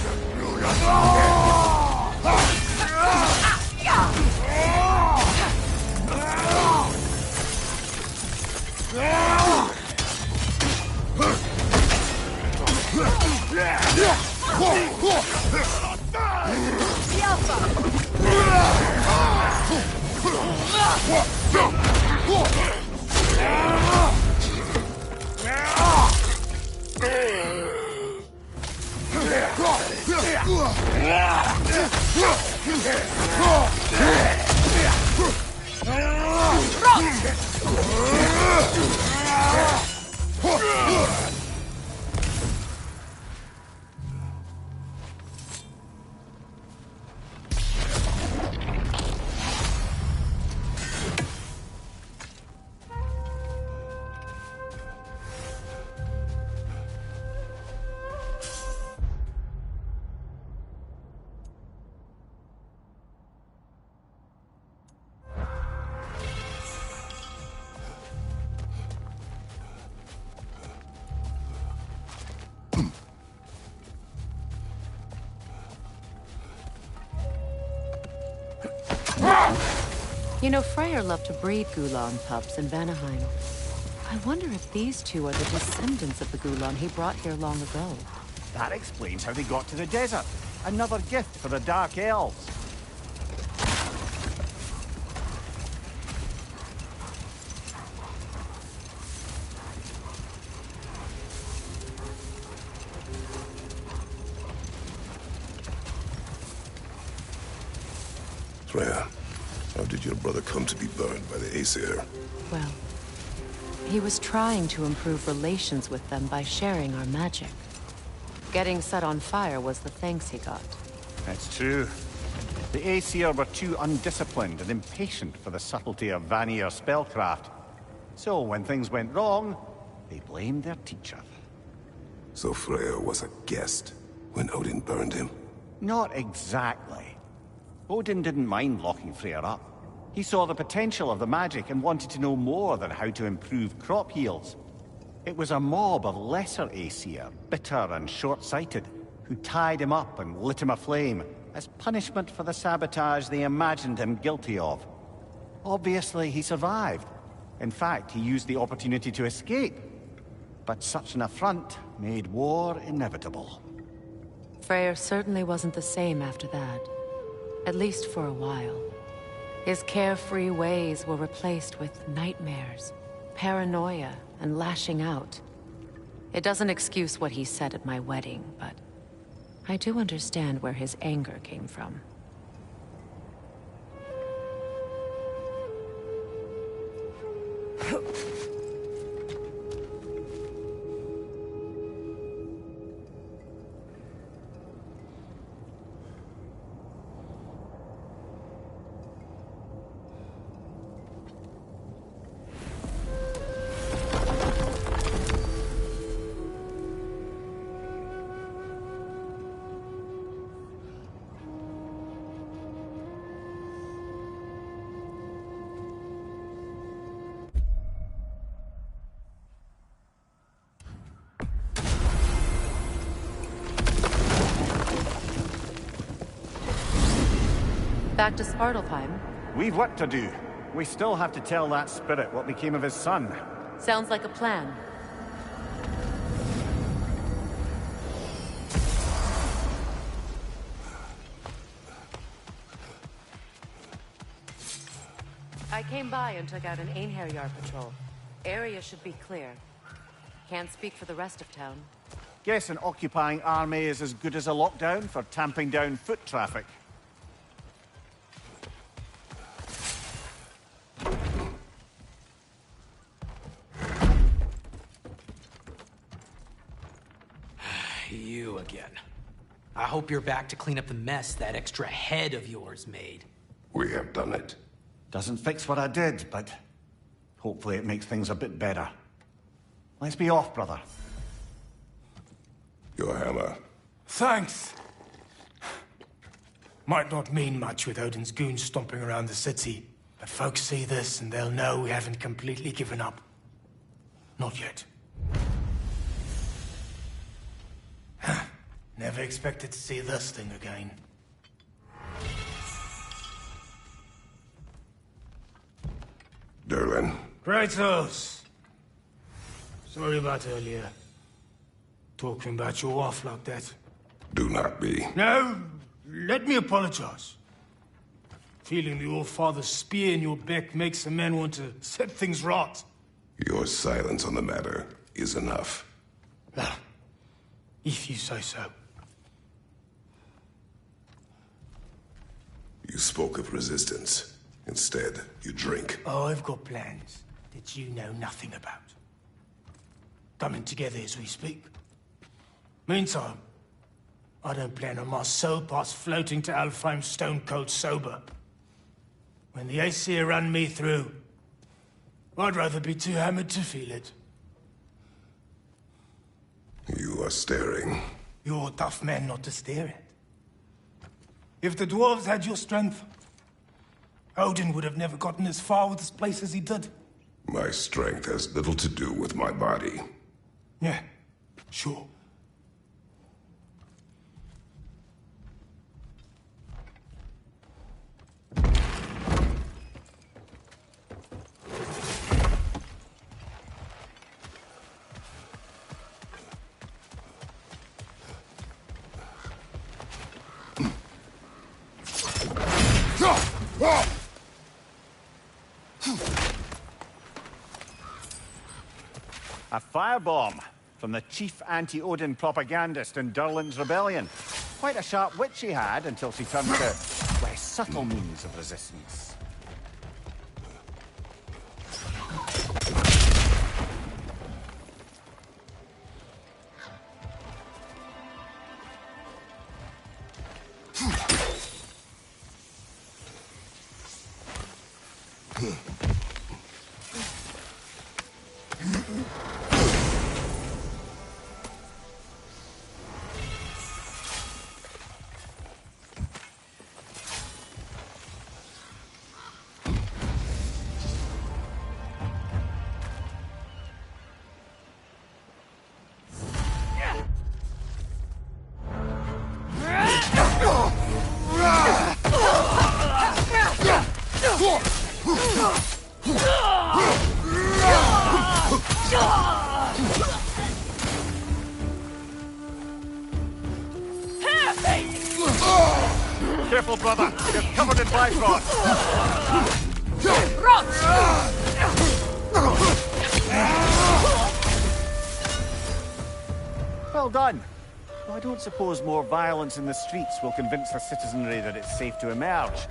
The You know, Freyr loved to breed Gulan pups in Vanaheim. I wonder if these two are the descendants of the Gulan he brought here long ago. That explains how they got to the desert. Another gift for the Dark Elves. Freya, how did your brother come to be burned by the Aesir? Well, he was trying to improve relations with them by sharing our magic. Getting set on fire was the thanks he got. That's true. The Aesir were too undisciplined and impatient for the subtlety of Vanir spellcraft. So when things went wrong, they blamed their teacher. So Freya was a guest when Odin burned him? Not exactly. Odin didn't mind locking Freyr up. He saw the potential of the magic and wanted to know more than how to improve crop yields. It was a mob of lesser Aesir, bitter and short-sighted, who tied him up and lit him aflame as punishment for the sabotage they imagined him guilty of. Obviously, he survived. In fact, he used the opportunity to escape. But such an affront made war inevitable. Freyr certainly wasn't the same after that. At least for a while. His carefree ways were replaced with nightmares, paranoia, and lashing out. It doesn't excuse what he said at my wedding, but I do understand where his anger came from. Back to Svartalfheim. We've work to do. We still have to tell that spirit what became of his son. Sounds like a plan. I came by and took out an Einherjar patrol. Area should be clear. Can't speak for the rest of town. Guess an occupying army is as good as a lockdown for tamping down foot traffic. You again. I hope you're back to clean up the mess that extra head of yours made. We have done it. Doesn't fix what I did, but hopefully it makes things a bit better. Let's be off, brother. Your hammer. Thanks. Might not mean much with Odin's goons stomping around the city, but folks see this and they'll know we haven't completely given up. Not yet. Never expected to see this thing again. Derlin. Kratos! Sorry about earlier. Talking about your wife like that. Do not be. No, let me apologize. Feeling the All-Father's spear in your back makes a man want to set things right. Your silence on the matter is enough. Well, if you say so. You spoke of resistance. Instead, you drink. Oh, I've got plans that you know nothing about. Coming together as we speak. Meantime, I don't plan on my soul pass floating to Alfheim stone-cold sober. When the Aesir run me through, I'd rather be too hammered to feel it. You are staring. You're a tough man not to stare at. If the dwarves had your strength, Odin would have never gotten as far with this place as he did. My strength has little to do with my body. Yeah, sure. A firebomb from the chief anti-Odin propagandist in Durlin's rebellion. Quite a sharp wit she had until she turned to less subtle means of resistance. Careful, brother. You're covered in Bifrost. Well done. Though I don't suppose more violence in the streets will convince the citizenry that it's safe to emerge.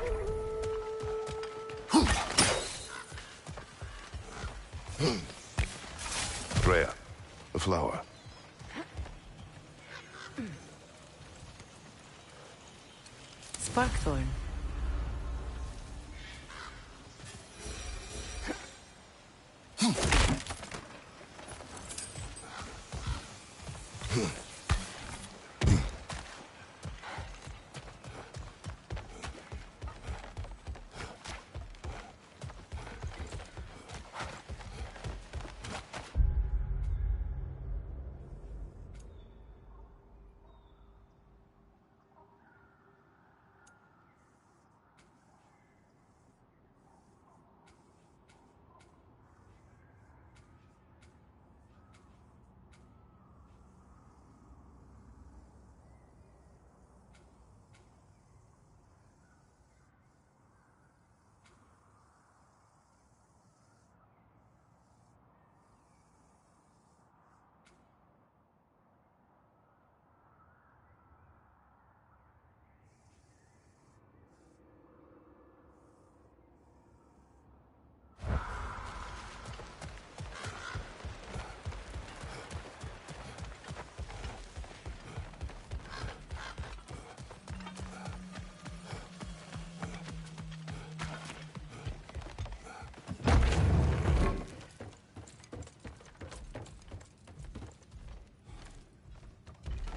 Freya, a flower. Sparkthorn.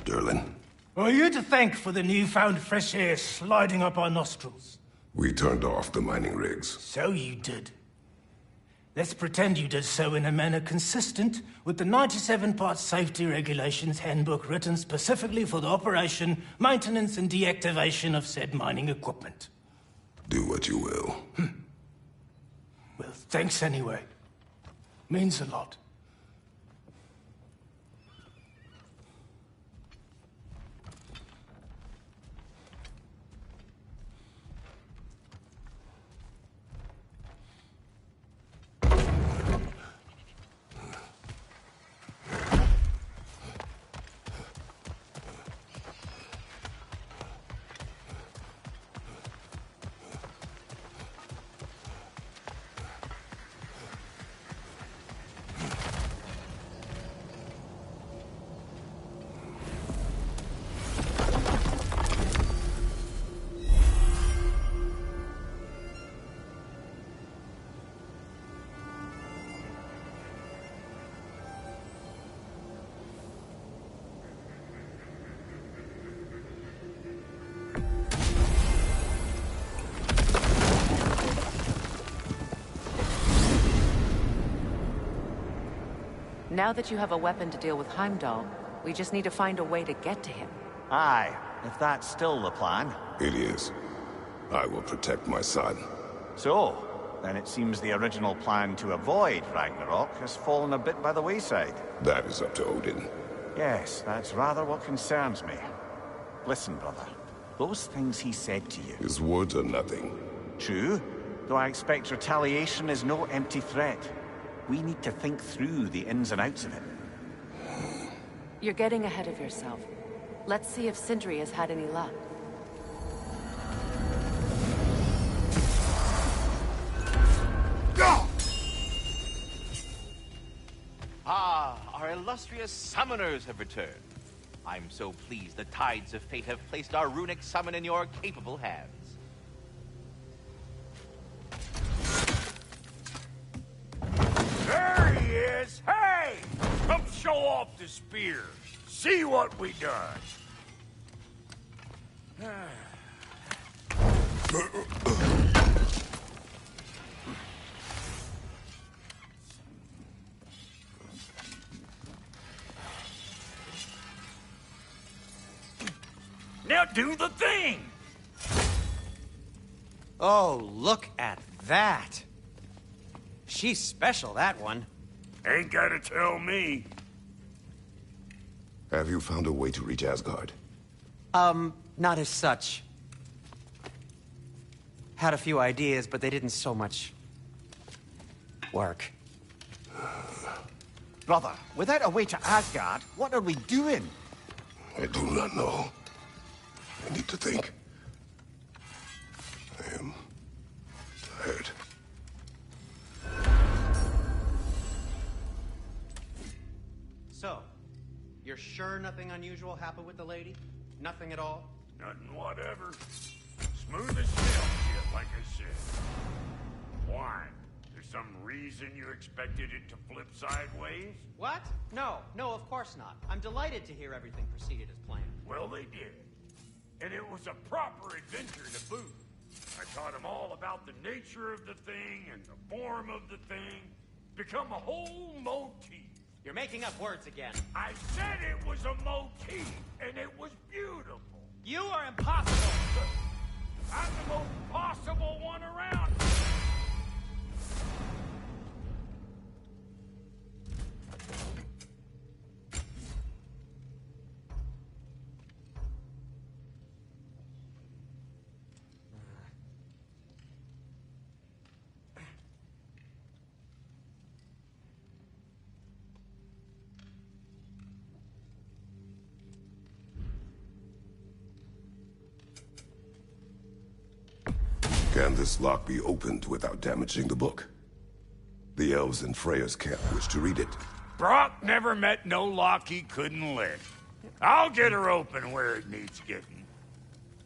Durlin, Are you to thank for the newfound fresh air sliding up our nostrils? we turned off the mining rigs. So you did. Let's pretend you did so in a manner consistent with the 97-part safety regulations handbook written specifically for the operation, maintenance, and deactivation of said mining equipment. Do what you will. Well, thanks anyway. Means a lot. Now that you have a weapon to deal with Heimdall, we just need to find a way to get to him. Aye, if that's still the plan. It is. I will protect my son. So, then it seems the original plan to avoid Ragnarok has fallen a bit by the wayside. That is up to Odin. Yes, that's rather what concerns me. Listen, brother. Those things he said to you. His words are nothing. True, though I expect retaliation is no empty threat. We need to think through the ins and outs of it. You're getting ahead of yourself. Let's see if Sindri has had any luck. Ah, our illustrious summoners have returned. I'm so pleased the tides of fate have placed our runic summon in your capable hands. There he is! Hey! Come show off the spear. See what we done. Now do the thing! Oh, look at that. She's special, that one. Ain't gotta tell me. Have you found a way to reach Asgard? Not as such. Had a few ideas, but they didn't so much work. Brother, without a way to Asgard, what are we doing? I do not know. I need to think. I am tired. So, you're sure nothing unusual happened with the lady? Nothing at all? Nothing whatever. Smooth as sail shit, like I said. Why? There's some reason you expected it to flip sideways? What? No, of course not. I'm delighted to hear everything proceeded as planned. Well, they did. And it was a proper adventure to boot. I taught them all about the nature of the thing and the form of the thing. Become a whole motif. You're making up words again. I said it was a motif, and it was beautiful. You are impossible! I'm the most possible one around. Can this lock be opened without damaging the book? The elves in Freya's camp wish to read it. Brock never met no lock he couldn't lick. I'll get her open where it needs getting.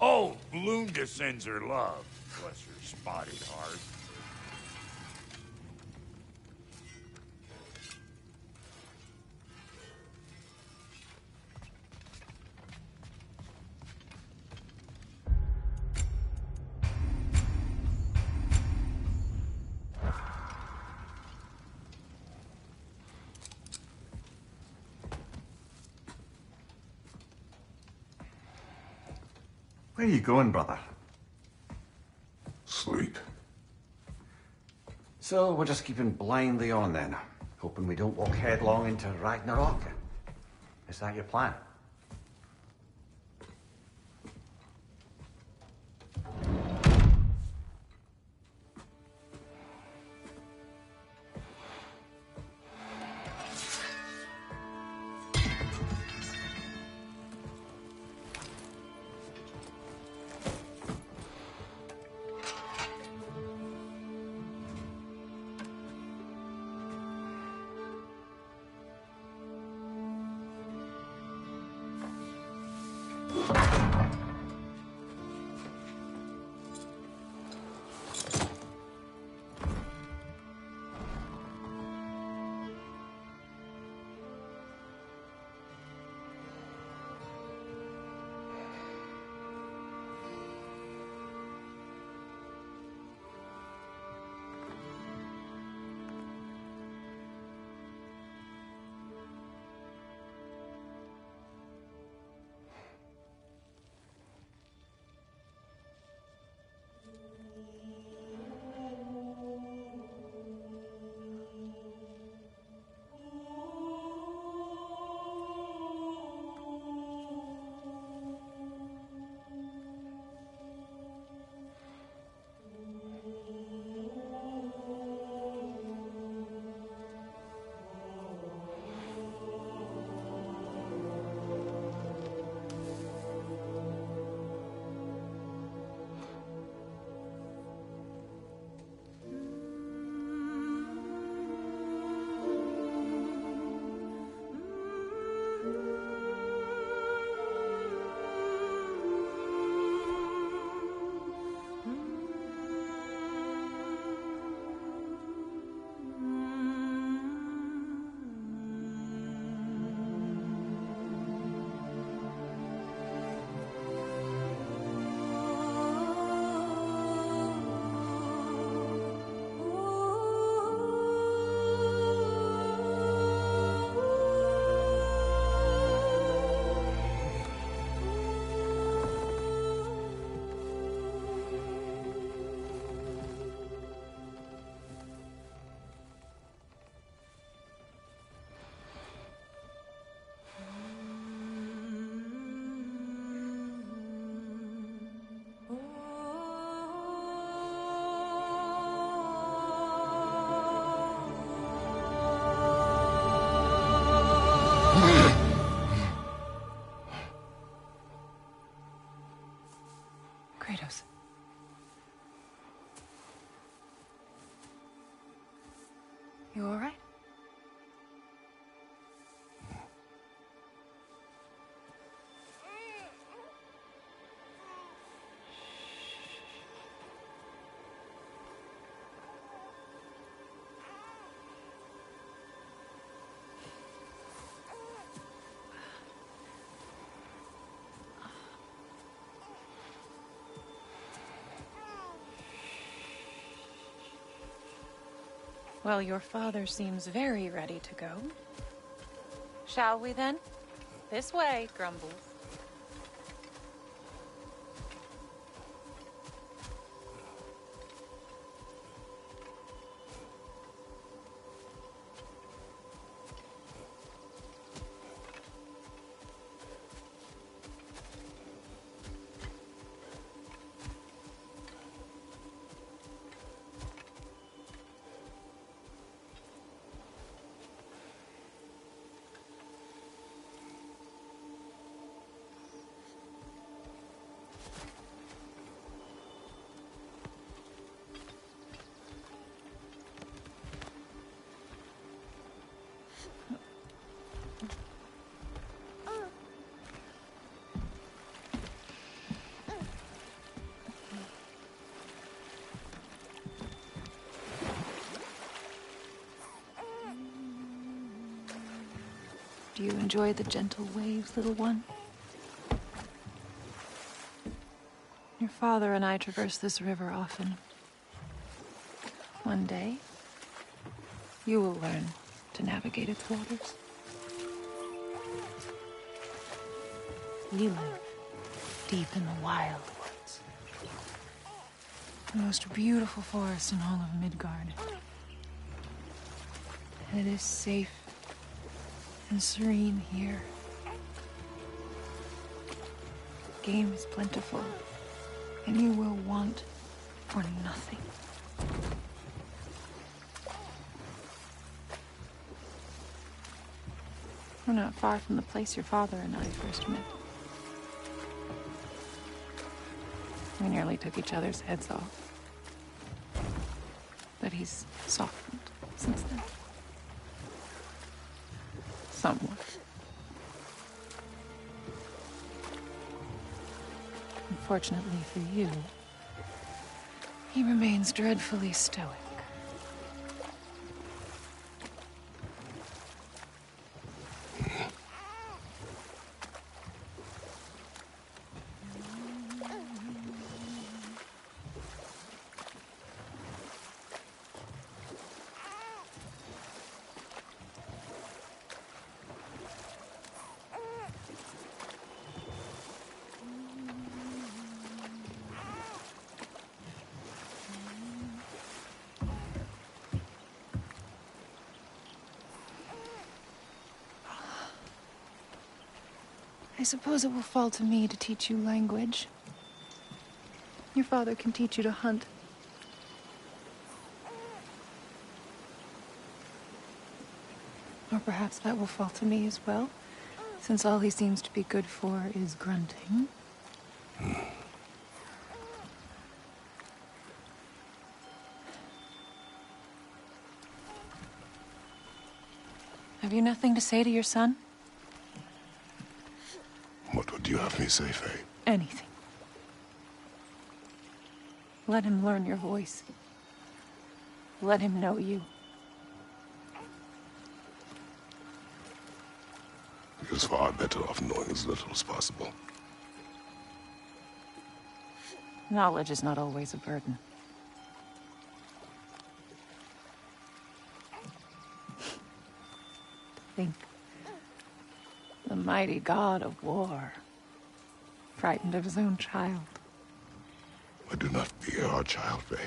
Oh, Lunda sends her love. Bless her spotted heart. Where are you going, brother? Sleep. So we're just keeping blindly on then, hoping we don't walk headlong into Ragnarok. Is that your plan? You all right? Well, your father seems very ready to go. Shall we then? This way, Grumbles. Do you enjoy the gentle waves, little one? Your father and I traverse this river often. One day, you will learn to navigate its waters. We live deep in the wild woods. The most beautiful forest in all of Midgard. And it is safe and serene here. Game is plentiful, and you will want for nothing. We're not far from the place your father and I first met. We nearly took each other's heads off. But he's softened since then. Somewhat. Unfortunately for you, he remains dreadfully stoic. I suppose it will fall to me to teach you language. Your father can teach you to hunt. Or perhaps that will fall to me as well, since all he seems to be good for is grunting. Have you nothing to say to your son? What would you have me say, Faye? Anything. Let him learn your voice. Let him know you. He is far better off knowing as little as possible. Knowledge is not always a burden. Think. The mighty god of war, frightened of his own child. I do not fear our child, Faye.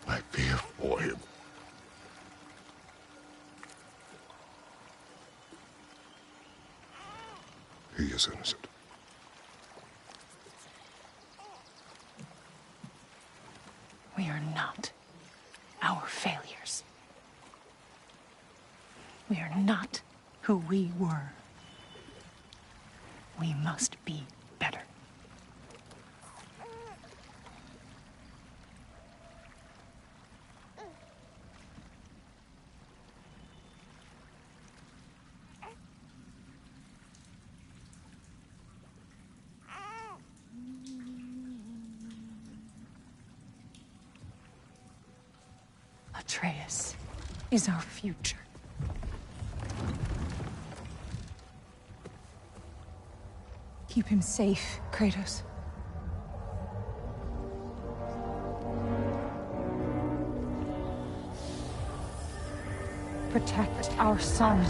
I fear for him. He is innocent. We are not our failures. We are not who we were. We must be better. Atreus is our future. Keep him safe, Kratos. Protect our son.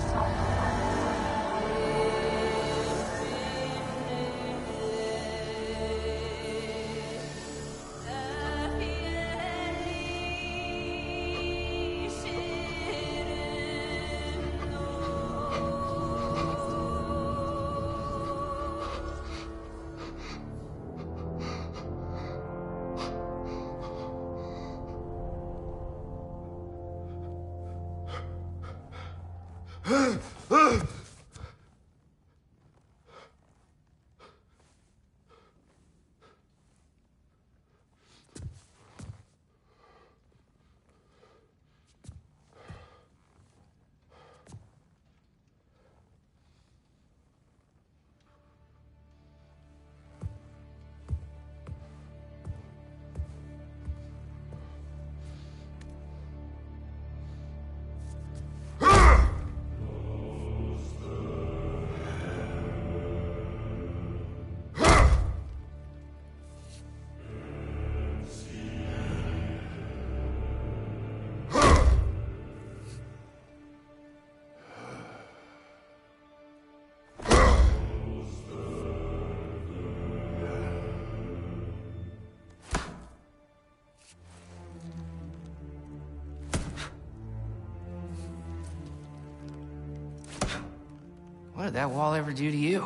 What did that wall ever do to you?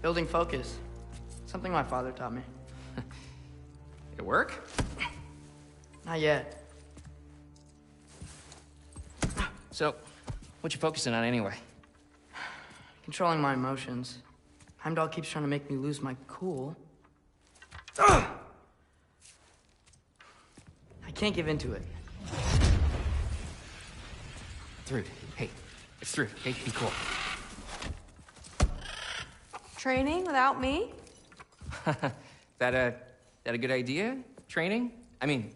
Building focus. Something my father taught me. It work? Not yet. So, what you focusing on anyway? Controlling my emotions. Heimdall keeps trying to make me lose my cool. I can't give into it. Thrud, hey. It's Thrud. Hey, be cool. Training without me? That a good idea? Training? I mean,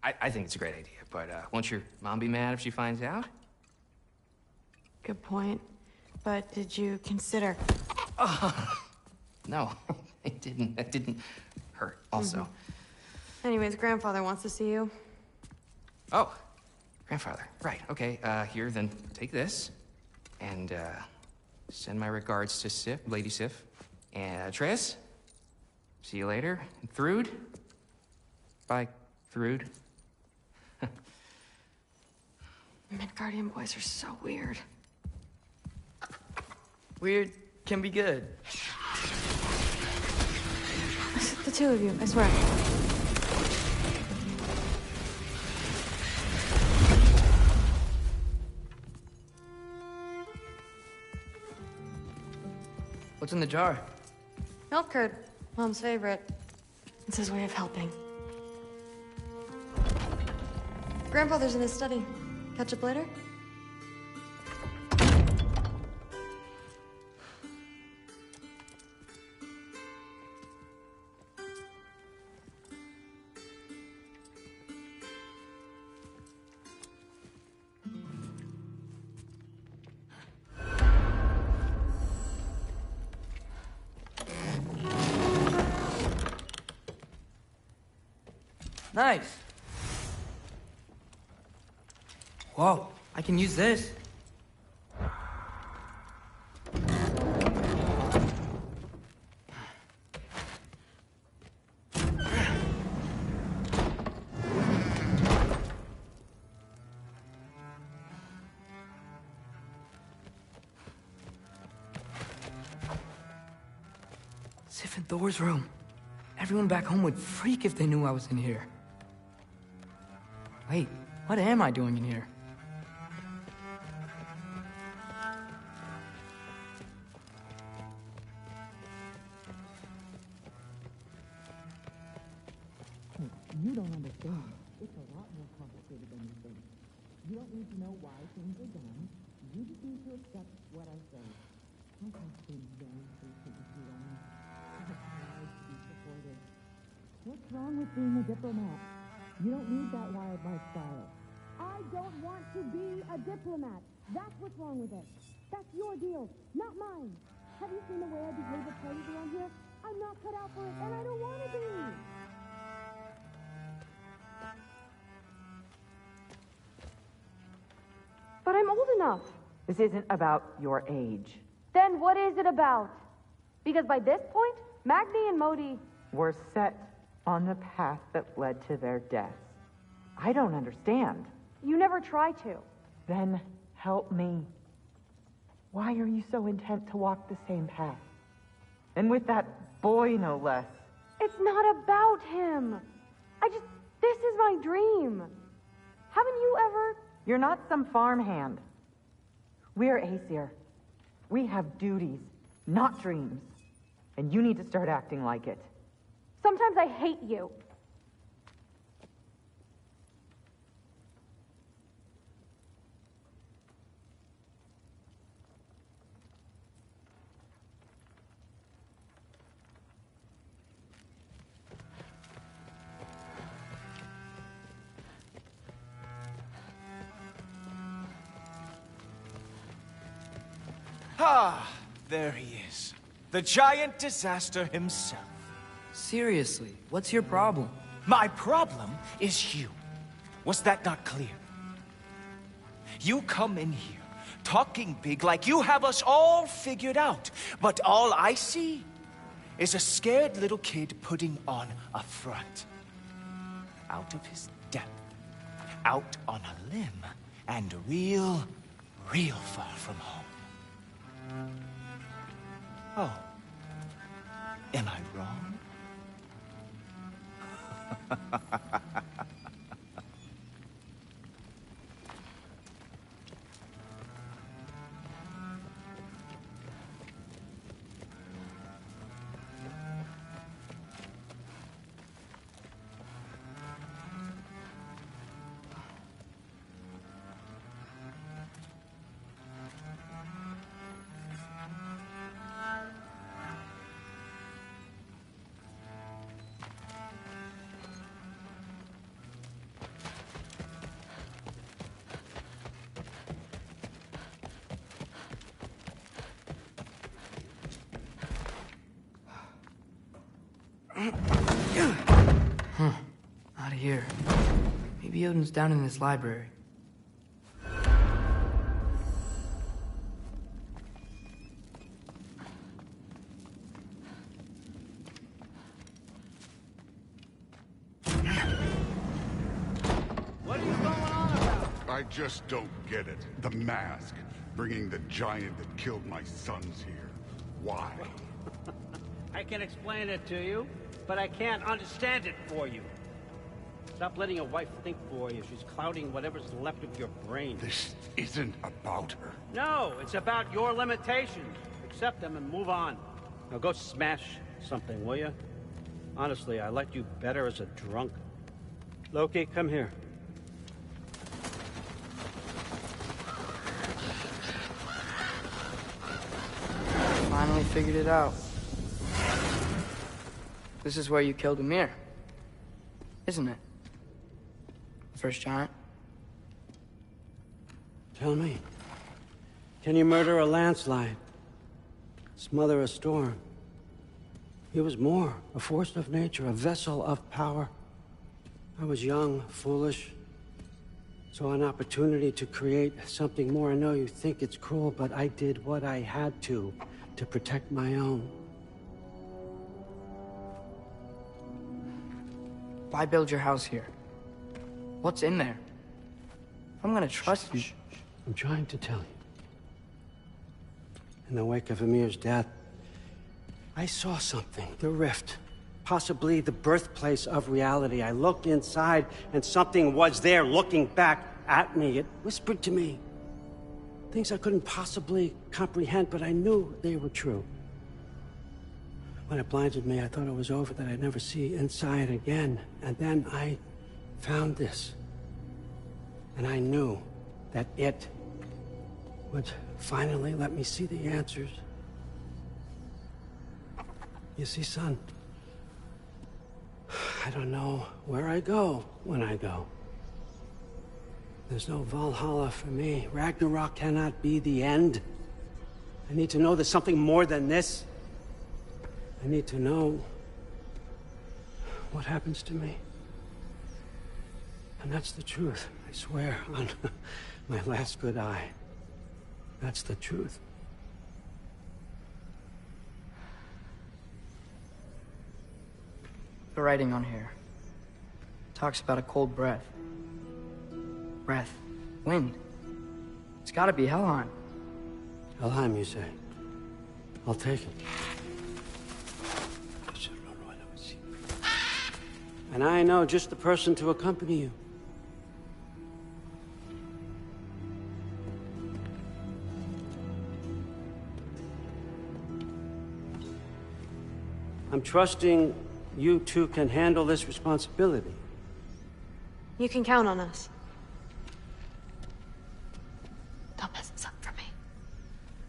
I think it's a great idea, but won't your mom be mad if she finds out? Good point. But did you consider... No, it didn't. That didn't hurt, also. Anyways, grandfather wants to see you. Oh, grandfather. Right, okay. Here, then take this. And, send my regards to Sif, Lady Sif. And, Atreus? See you later. And Thrud? Bye, Thrud. Midgardian boys are so weird. Weird can be good. The two of you, I swear. What's in the jar? Milk curd, Mom's favorite. It's his way of helping. Grandfather's in his study. Catch up later? Nice. Whoa, I can use this. Sif and Thor's room. Everyone back home would freak if they knew I was in here. Wait, what am I doing in here? You don't understand. It's a lot more complicated than you think. You don't need to know why things are done. You just need to accept what I say. I have been very patient with you, Ryan. I have tried to be supportive. What's wrong with being a diplomat? You don't need that wild lifestyle. I don't want to be a diplomat. That's what's wrong with it. That's your deal, not mine. Have you seen the way I behave at parties around here? I'm not cut out for it, and I don't want to be. But I'm old enough. This isn't about your age. Then what is it about? Because by this point, Magni and Modi... Were set on the path that led to their deaths. I don't understand. You never try to. Then help me. Why are you so intent to walk the same path? And with that boy, no less. It's not about him. This is my dream. Haven't you ever... You're not some farmhand. We're Aesir. We have duties, not dreams. And you need to start acting like it. Sometimes I hate you. Ah, there he is. The giant disaster himself. Seriously, what's your problem? My problem is you. Was that not clear? You come in here, talking big like you have us all figured out. But all I see is a scared little kid putting on a front. Out of his depth, out on a limb, and real far from home. Oh, am I wrong? Out of here. Maybe Odin's down in this library. What are you going on about? I just don't get it. The mask, bringing the giant that killed my sons here. Why? I can explain it to you, but I can't understand it for you. Stop letting your wife think for you. She's clouding whatever's left of your brain. This isn't about her. No, it's about your limitations. Accept them and move on. Now go smash something, will you? Honestly, I liked you better as a drunk. Loki, come here. Finally figured it out. This is where you killed Ymir, isn't it? First giant? Tell me, can you murder a landslide? Smother a storm? He was more, a force of nature, a vessel of power. I was young, foolish, saw an opportunity to create something more. I know you think it's cruel, but I did what I had to protect my own. Why build your house here? What's in there? I'm gonna trust you. I'm trying to tell you. In the wake of Ymir's death, I saw something. The rift. Possibly the birthplace of reality. I looked inside, and something was there looking back at me. It whispered to me things I couldn't possibly comprehend, but I knew they were true. When it blinded me, I thought it was over, that I'd never see inside again. And then I found this. And I knew that it would finally let me see the answers. You see, son, I don't know where I go when I go. There's no Valhalla for me. Ragnarok cannot be the end. I need to know there's something more than this. I need to know what happens to me. And that's the truth, I swear, on my last good eye. That's the truth. The writing on here talks about a cold breath. Breath. Wind. It's gotta be Helheim. Helheim, you say? I'll take it. And I know just the person to accompany you. I'm trusting you two can handle this responsibility. You can count on us. Don't mess this up for me.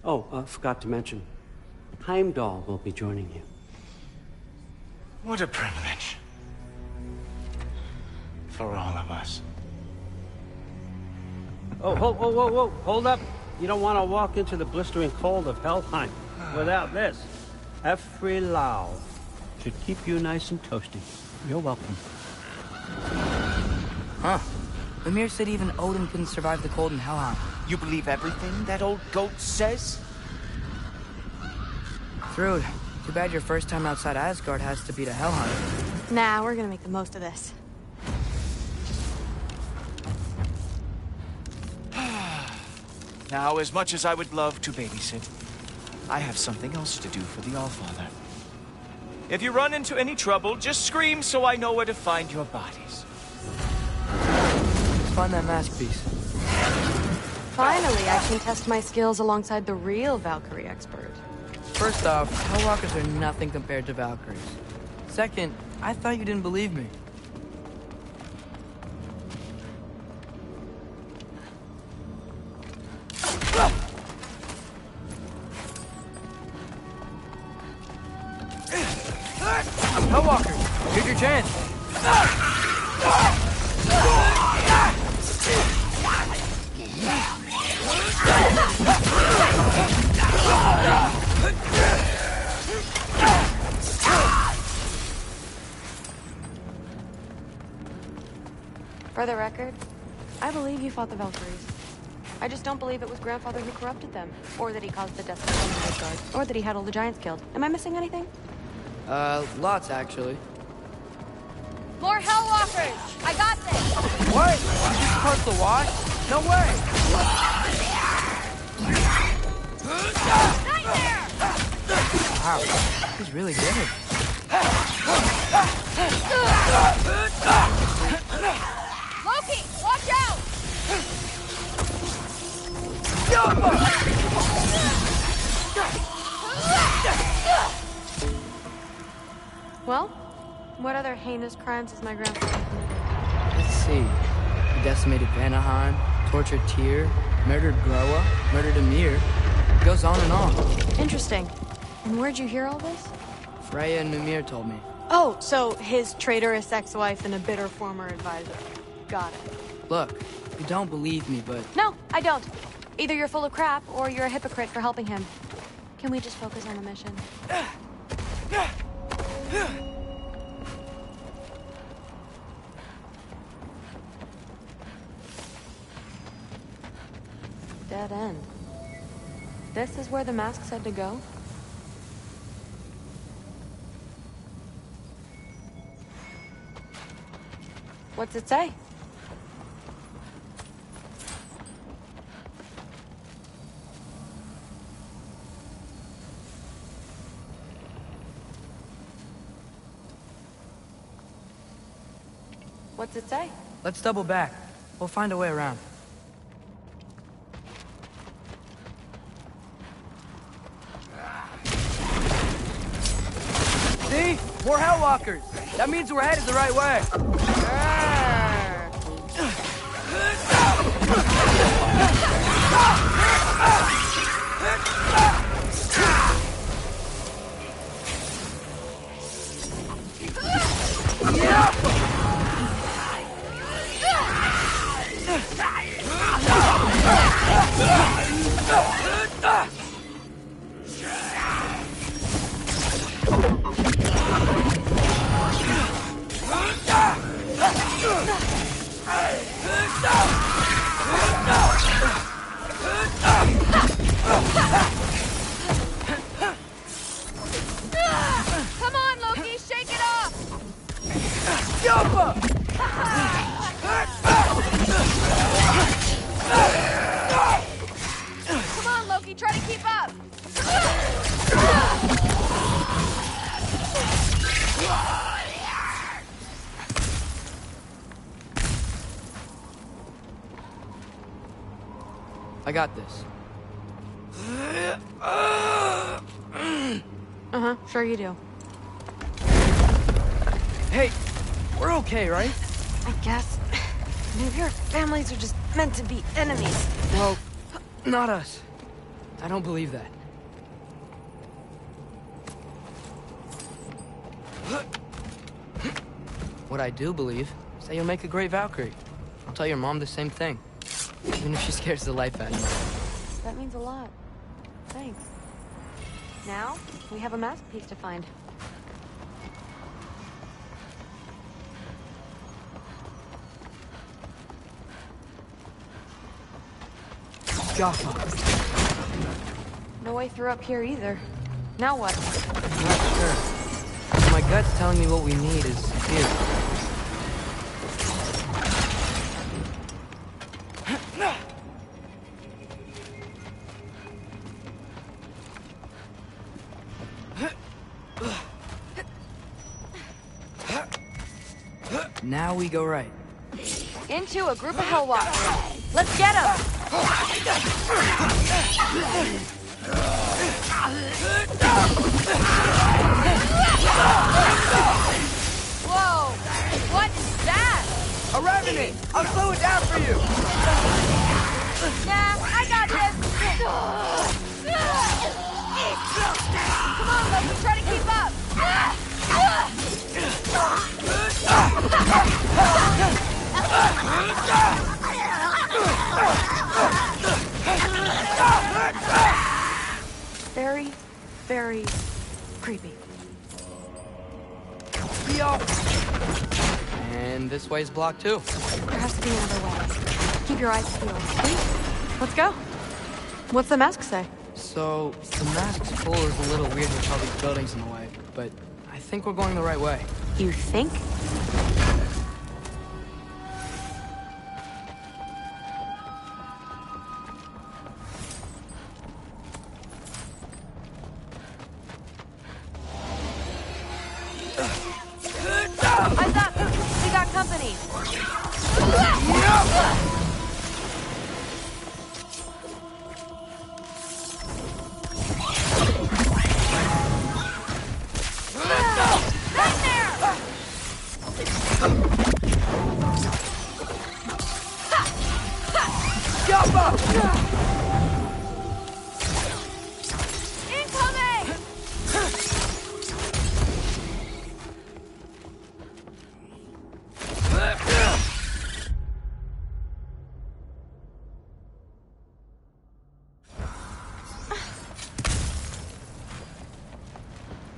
Oh, forgot to mention. Heimdall will be joining you. What a privilege. For all of us. Oh, whoa. Hold up. You don't want to walk into the blistering cold of Helheim without this. Every Lau should keep you nice and toasty. You're welcome. Huh. Ymir said even Odin couldn't survive the cold in Helheim. You believe everything that old goat says? Thrud, too bad your first time outside Asgard has to be to Helheim. Nah, we're gonna make the most of this. Now, as much as I would love to babysit, I have something else to do for the Allfather. If you run into any trouble, just scream so I know where to find your bodies. Let's find that mask piece. Finally, I can test my skills alongside the real Valkyrie expert. First off, Hellwalkers are nothing compared to Valkyries. Second, I thought you didn't believe me. Hellwalkers, here's your chance. For the record, I believe you fought the Valkyries. I just don't believe it was Grandfather who corrupted them, or that he caused the death of the Asgard, or that he had all the giants killed. Am I missing anything? Lots actually. More Hellwalkers! I got this! What? You just caused the wash? No way! Wow, he's really good. Loki, watch out! Well, what other heinous crimes has my grandfather committed? Let's see. He decimated Vanaheim, tortured Tyr, murdered Groa, murdered Ymir. It goes on and on. Interesting. And where'd you hear all this? Freya and Ymir told me. Oh, so his traitorous ex-wife and a bitter former advisor. Got it. Look, you don't believe me, but... No, I don't. Either you're full of crap, or you're a hypocrite for helping him. Can we just focus on the mission? Dead end. This is where the mask said to go? What's it say? What's it say? Let's double back. We'll find a way around. See? More Hellwalkers! That means we're headed the right way! Come on, Loki, shake it off! Come on, Loki, try to keep up! I got this. Uh-huh, sure you do. Hey, we're okay, right? I guess. Maybe our families are just meant to be enemies. Well, not us. I don't believe that. What I do believe is that you'll make a great Valkyrie. I'll tell your mom the same thing. Even if she scares the life out of you. That means a lot. Thanks. Now, we have a mask piece to find. No way through up here either. Now what? I'm not sure. My gut's telling me what we need is here. Now we go right. Into a group of Hellwalkers. Let's get them! Whoa! What is that? A revenant! I'll slow it down for you! Yeah, I got this! Come on, Loki, try to keep up! Very, very creepy. And this way's blocked too. There has to be another way. Keep your eyes peeled. Please? Let's go. What's the mask say? So, the mask's full is a little weird with all these buildings in the way, but I think we're going the right way. You think? Eyes up! We got company!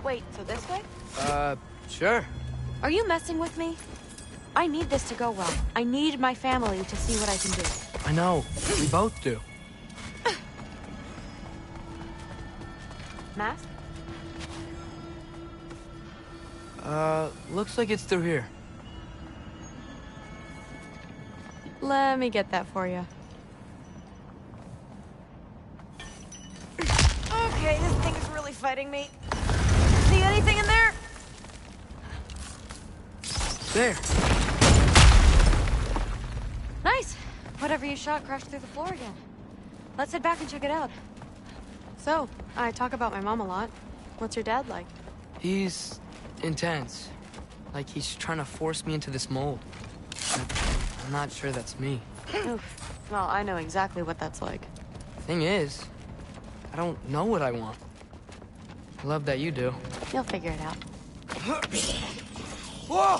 Wait, so this way? Sure. Are you messing with me? I need this to go well. I need my family to see what I can do. I know. We both do. Mask? Looks like it's through here. Let me get that for you. Okay, this thing is really fighting me. See anything in there? There. Nice. Whatever you shot crashed through the floor again. Let's head back and check it out. So, I talk about my mom a lot. What's your dad like? He's intense. Like he's trying to force me into this mold. I'm not sure that's me. Oof. Well, I know exactly what that's like. Thing is, I don't know what I want. I love that you do. You'll figure it out. Whoa!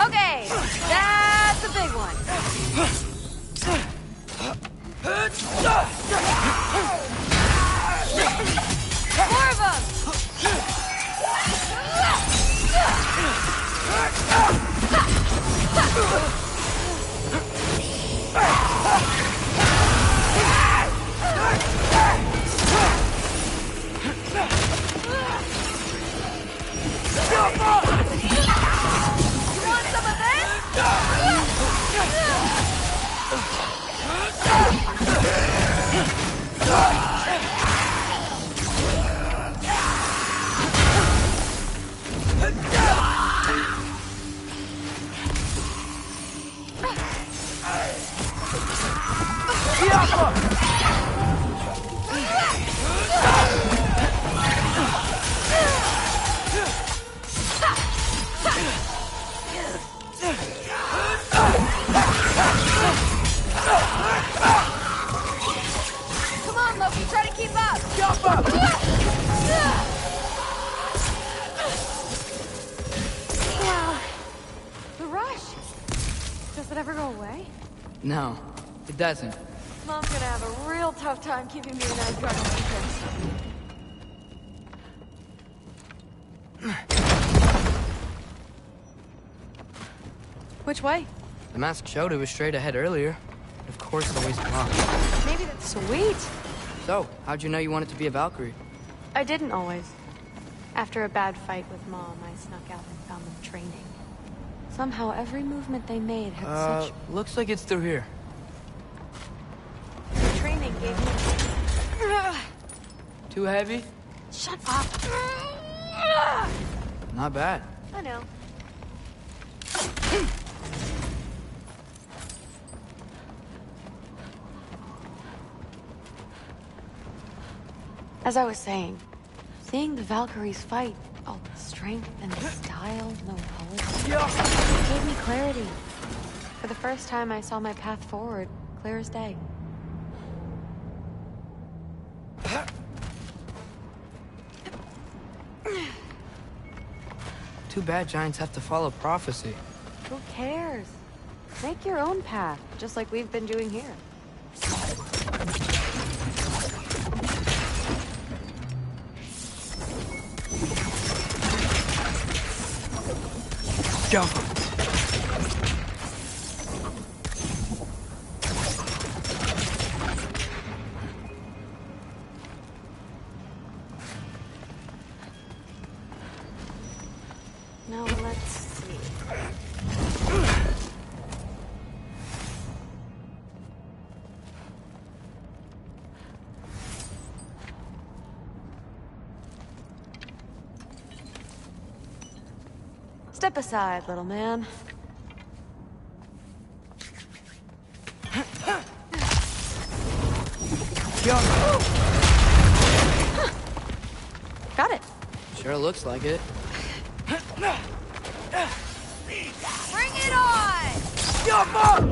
Okay, that's a big one. More of them! You want some of Come on, Loki, try to keep up! Jump up! Wow. The rush. Does it ever go away? No, it doesn't. Mom's gonna have a real tough time keeping me in Asgard on weekends. Which way? The mask showed it was straight ahead earlier. Of course, the way's blocked. Maybe that's sweet. So, how'd you know you wanted to be a Valkyrie? I didn't always. After a bad fight with Mom, I snuck out and found them training. Somehow, every movement they made had such... Looks like it's through here. The training gave me... Too heavy? Shut up! Not bad. I know. As I was saying, seeing the Valkyries fight, all the strength and the style, no apologies, it gave me clarity. For the first time, I saw my path forward, clear as day. Too bad giants have to follow prophecy. Who cares? Make your own path, just like we've been doing here. Jump! Now let's see. Step aside, little man. Got it. Sure looks like it. Bring it on! Jump up!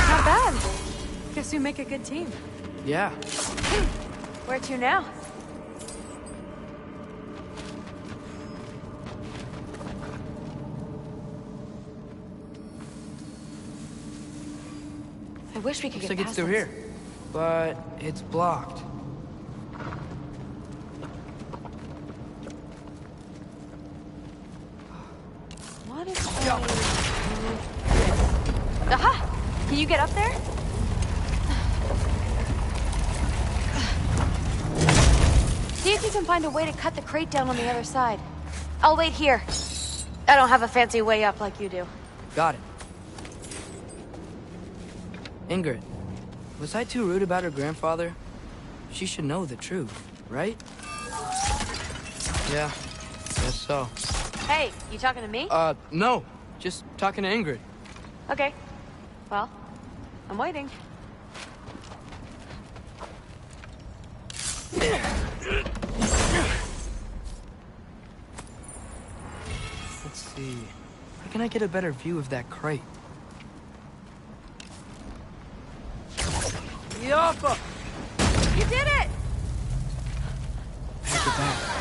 Not bad. Guess we make a good team. Yeah. Where to now? I wish we could Looks get like past it's through this. here. But it's blocked. What if Aha! Can you get up there? See if you can find a way to cut the crate down on the other side. I'll wait here. I don't have a fancy way up like you do. Got it. Ingrid, was I too rude about her grandfather? She should know the truth, right? Yeah, guess so. Hey, you talking to me? No. Just talking to Ingrid. Okay. Well, I'm waiting. Let's see. How can I get a better view of that crate? Yoppa! You did it! Pack it back.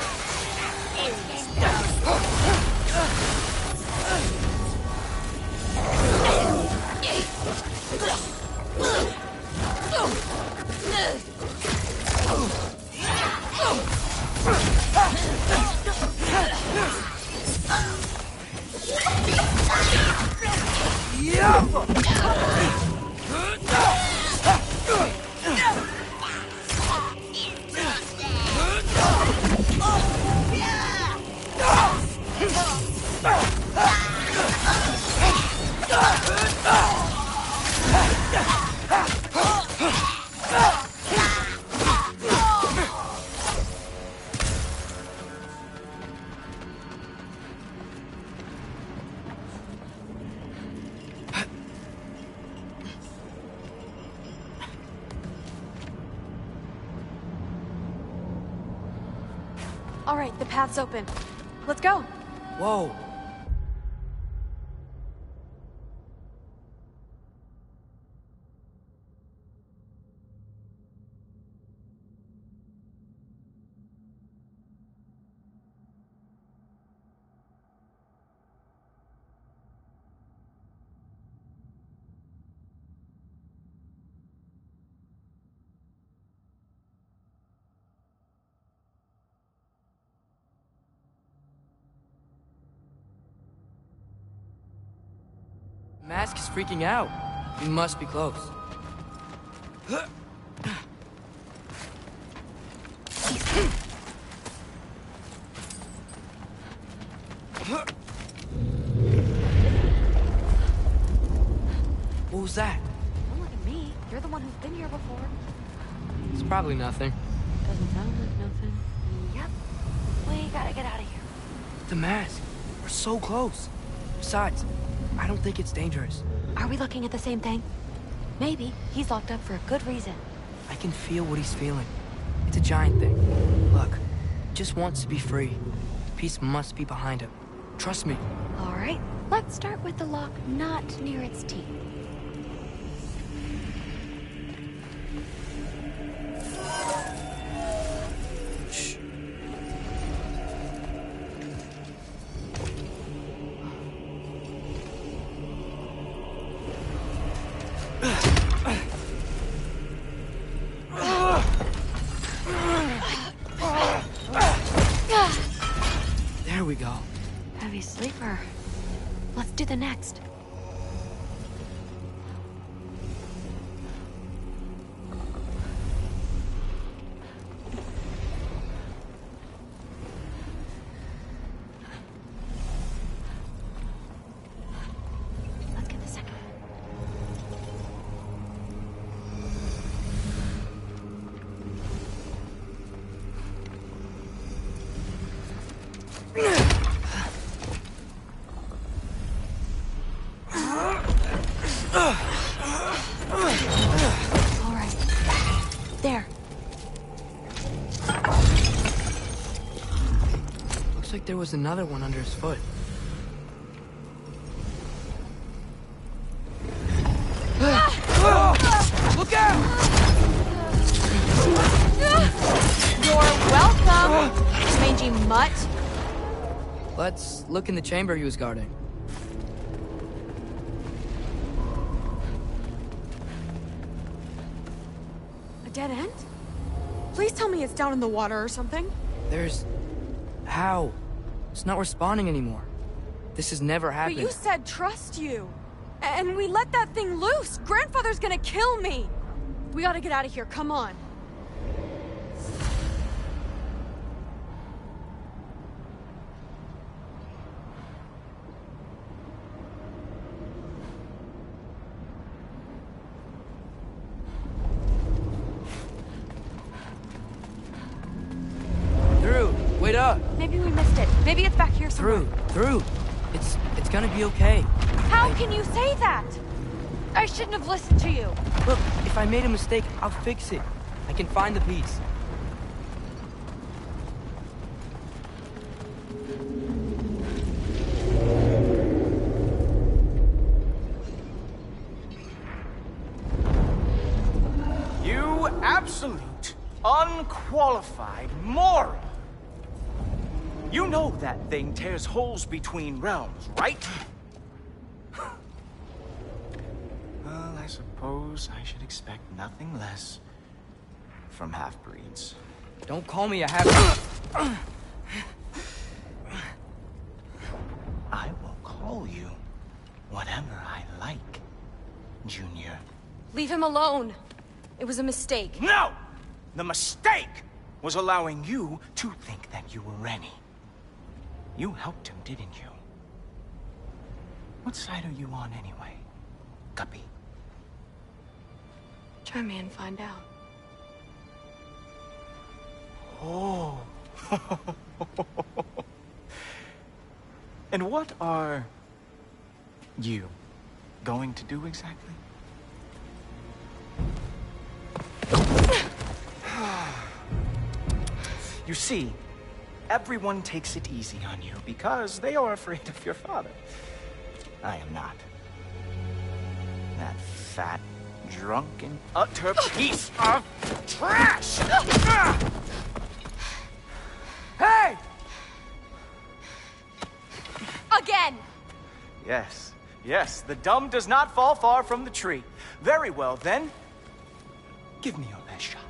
All right, the path's open. Let's go. Whoa. Mask is freaking out. We must be close. What was that? Don't look at me. You're the one who's been here before. It's probably nothing. Doesn't sound like nothing. Yep. We gotta get out of here. The mask. We're so close. Besides, I don't think it's dangerous. Are we looking at the same thing? Maybe. He's locked up for a good reason. I can feel what he's feeling. It's a giant thing. Look, he just wants to be free. Peace must be behind him. Trust me. All right. Let's start with the lock not near its teeth. Shh. There we go. Heavy sleeper. Let's do the next. Let's get the second one. All right. There. Looks like there was another one under his foot. Look out! You're welcome, mangy mutt. Let's look in the chamber he was guarding. A dead end? Please tell me it's down in the water or something. There's... How? It's not responding anymore. This has never happened. But you said trust you. And we let that thing loose. Grandfather's gonna kill me. We gotta get out of here. Come on. Maybe we missed it. Maybe it's back here somewhere. Through. It's gonna be okay. How can you say that? I shouldn't have listened to you. Look, if I made a mistake, I'll fix it. I can find the piece. You absolute, unqualified moron! You know that thing tears holes between realms, right? Well, I suppose I should expect nothing less from half-breeds. Don't call me a half-breed. I will call you whatever I like, Junior. Leave him alone. It was a mistake. No! The mistake was allowing you to think that you were Rennie. You helped him, didn't you? What side are you on anyway, Guppy? Try me and find out. Oh. And what are you going to do exactly? You see, everyone takes it easy on you because they are afraid of your father. I am not. That fat, drunken, utter piece of trash! Hey! Again! Yes, the dumb does not fall far from the tree. Very well, then. Give me your best shot.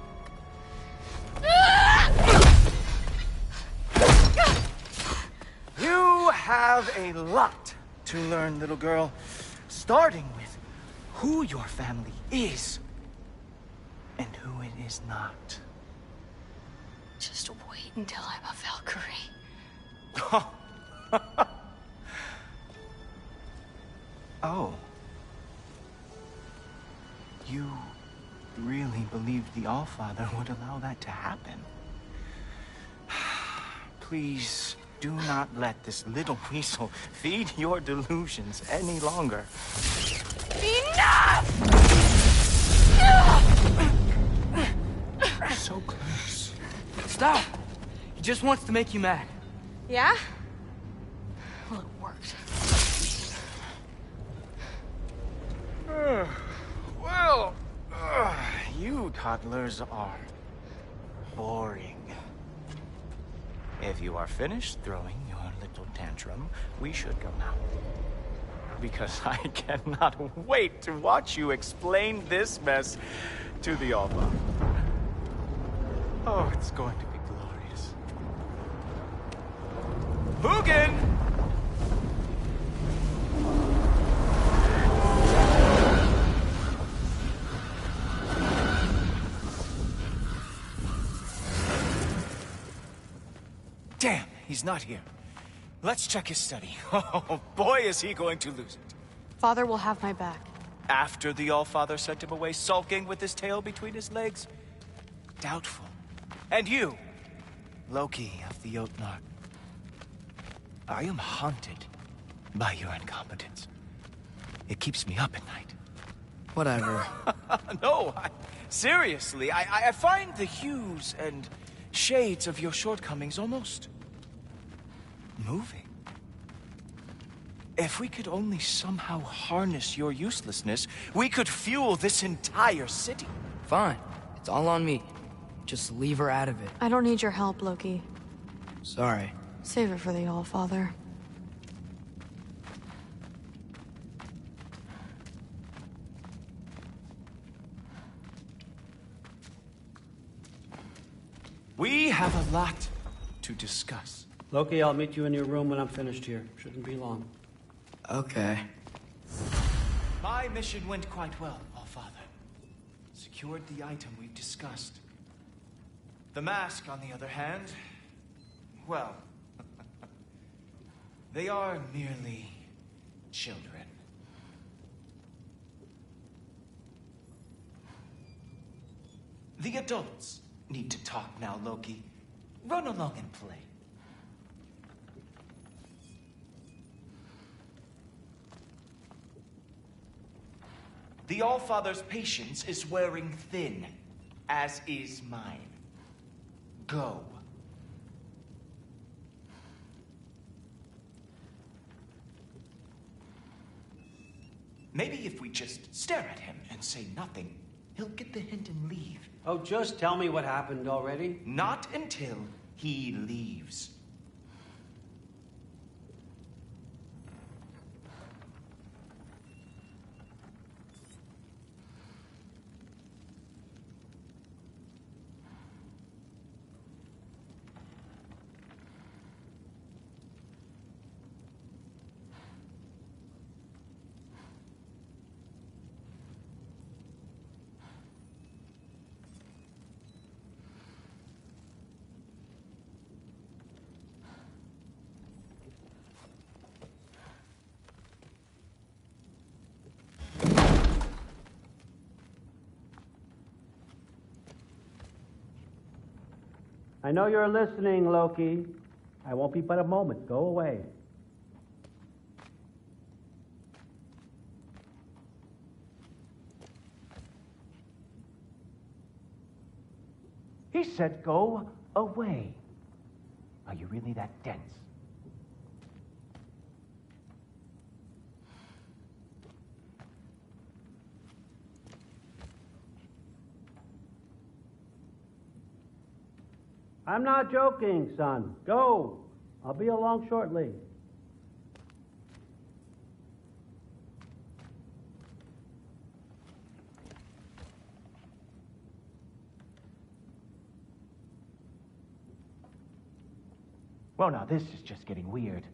You have a lot to learn, little girl. Starting with who your family is and who it is not. Just wait until I'm a Valkyrie. Oh. You really believed the Allfather would allow that to happen? Please do not let this little weasel feed your delusions any longer. Enough! So close. Stop! He just wants to make you mad. Yeah? Well, it worked. Well, you toddlers are boring. If you are finished throwing your little tantrum, we should go now. Because I cannot wait to watch you explain this mess to the Alpha. Oh, it's going to be glorious. Hugin! Damn, he's not here. Let's check his study. Oh, boy, is he going to lose it. Father will have my back. After the Allfather sent him away sulking with his tail between his legs? Doubtful. And you, Loki of the Jotnar. I am haunted by your incompetence. It keeps me up at night. Whatever. No, seriously, I find the hues and shades of your shortcomings almost moving. If we could only somehow harness your uselessness, we could fuel this entire city. Fine. It's all on me. Just leave her out of it. I don't need your help, Loki. Sorry. Save it for the Allfather. We have a lot to discuss. Loki, I'll meet you in your room when I'm finished here. Shouldn't be long. Okay. My mission went quite well, Allfather. Secured the item we've discussed. The mask, on the other hand, well, they are merely children. The adults need to talk now, Loki. Run along and play. The Allfather's patience is wearing thin, as is mine. Go. Maybe if we just stare at him and say nothing, he'll get the hint and leave. Oh, just tell me what happened already. Not until he leaves. I know you're listening, Loki. I won't be but a moment. Go away. He said go away. Are you really that dense? I'm not joking, son. Go. I'll be along shortly. Well, now this is just getting weird.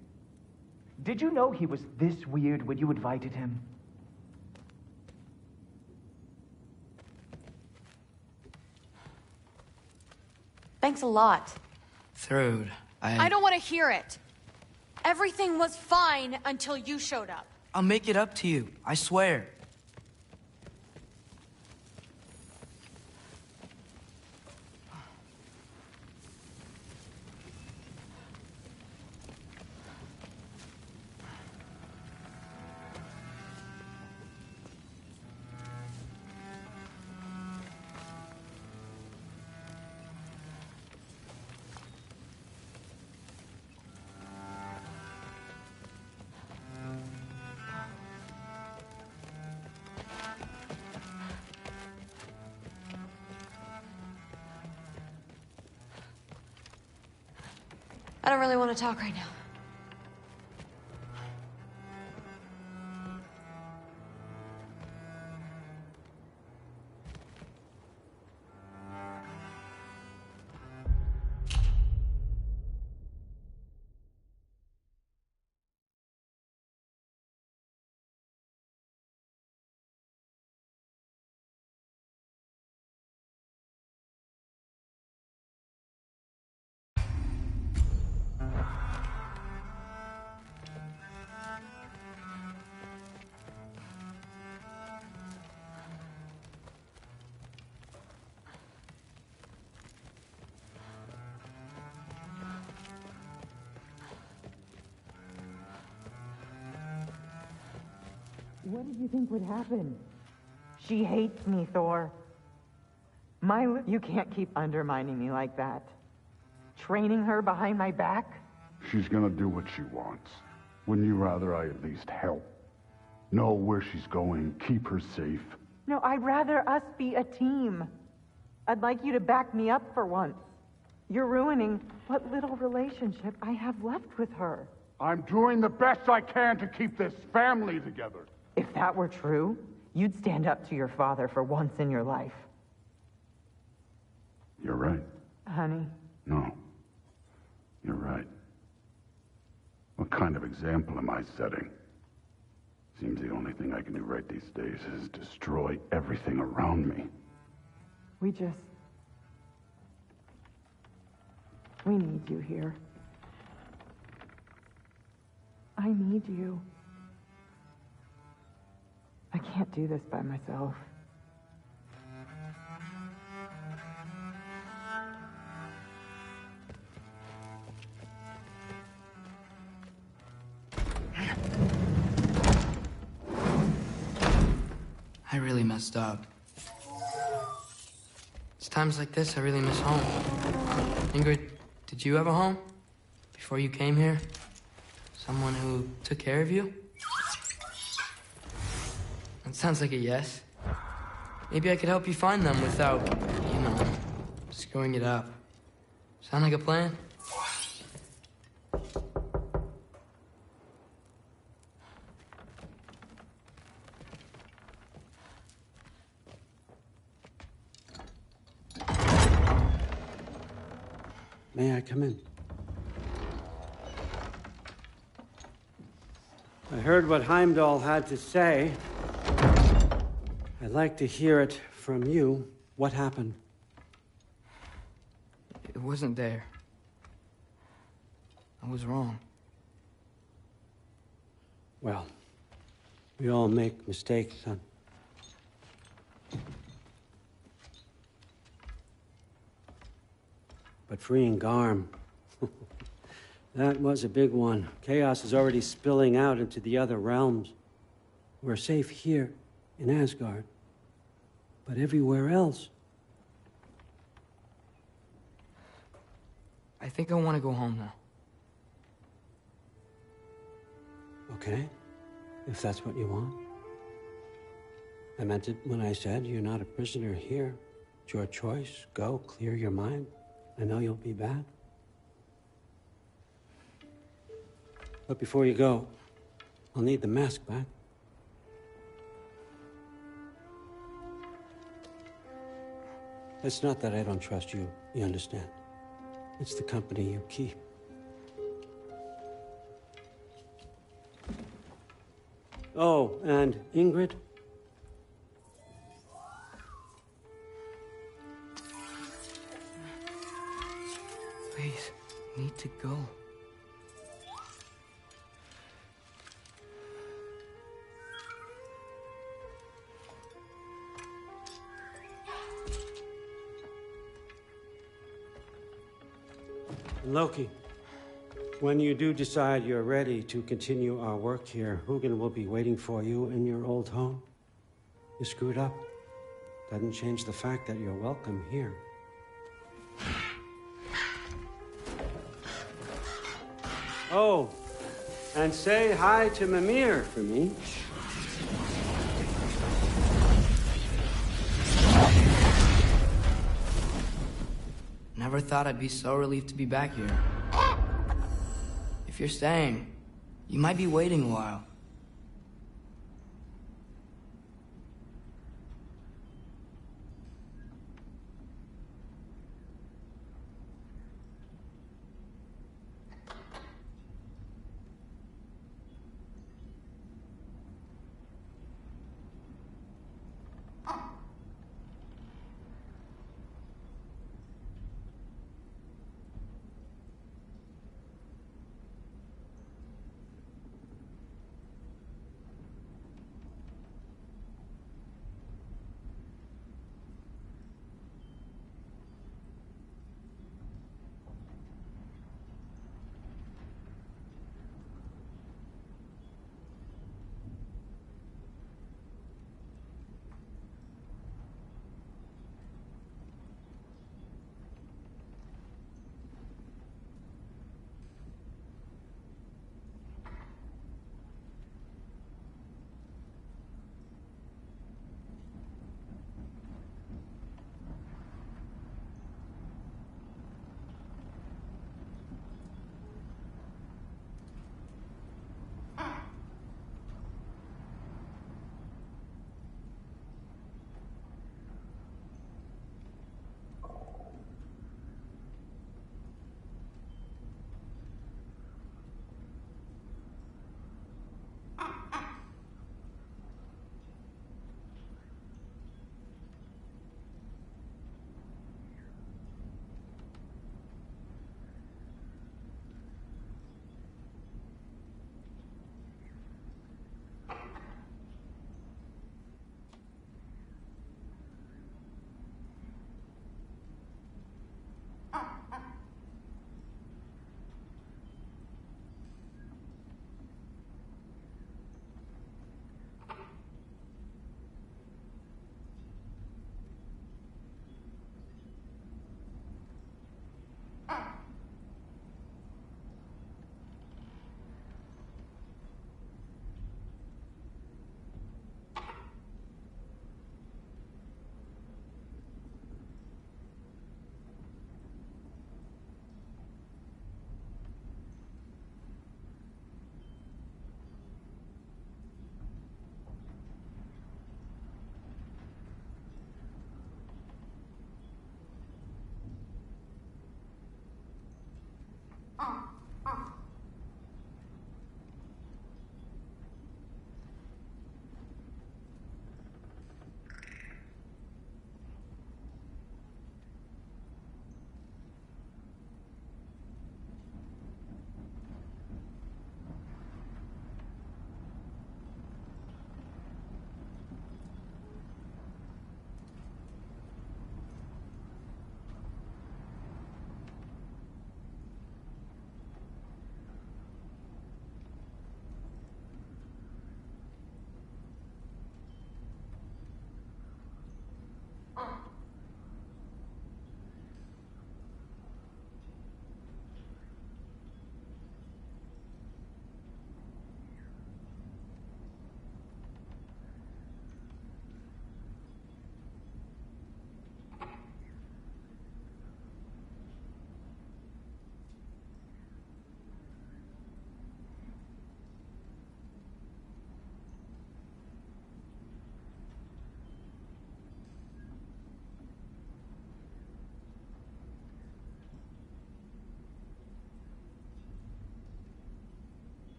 Did you know he was this weird when you invited him? Thanks a lot. Thrud, I don't want to hear it. Everything was fine until you showed up. I'll make it up to you. I swear. I don't really want to talk right now. What did you think would happen? She hates me, Thor. You can't keep undermining me like that. Training her behind my back? She's gonna do what she wants. Wouldn't you rather I at least help? Know where she's going, keep her safe? No, I'd rather us be a team. I'd like you to back me up for once. You're ruining what little relationship I have left with her. I'm doing the best I can to keep this family together. If that were true, you'd stand up to your father for once in your life. You're right. Honey. No. You're right. What kind of example am I setting? Seems the only thing I can do right these days is destroy everything around me. We need you here. I need you. I can't do this by myself. I really messed up. It's times like this I really miss home. Ingrid, did you have a home? Before you came here? Someone who took care of you? That sounds like a yes. Maybe I could help you find them without, you know, screwing it up. Sound like a plan? May I come in? I heard what Heimdall had to say. I'd like to hear it from you. What happened? It wasn't there. I was wrong. Well, we all make mistakes, son. But freeing Garm, that was a big one. Chaos is already spilling out into the other realms. We're safe here in Asgard, but everywhere else. I think I want to go home now. Okay, if that's what you want. I meant it when I said you're not a prisoner here. It's your choice. Go, clear your mind. I know you'll be back. But before you go, I'll need the mask back. It's not that I don't trust you, you understand? It's the company you keep. Oh, and Ingrid? Please, I need to go. Loki, when you do decide you're ready to continue our work here, Hugin will be waiting for you in your old home. You screwed up. Doesn't change the fact that you're welcome here. Oh, and say hi to Mimir for me. Never thought I'd be so relieved to be back here. If you're staying, you might be waiting a while.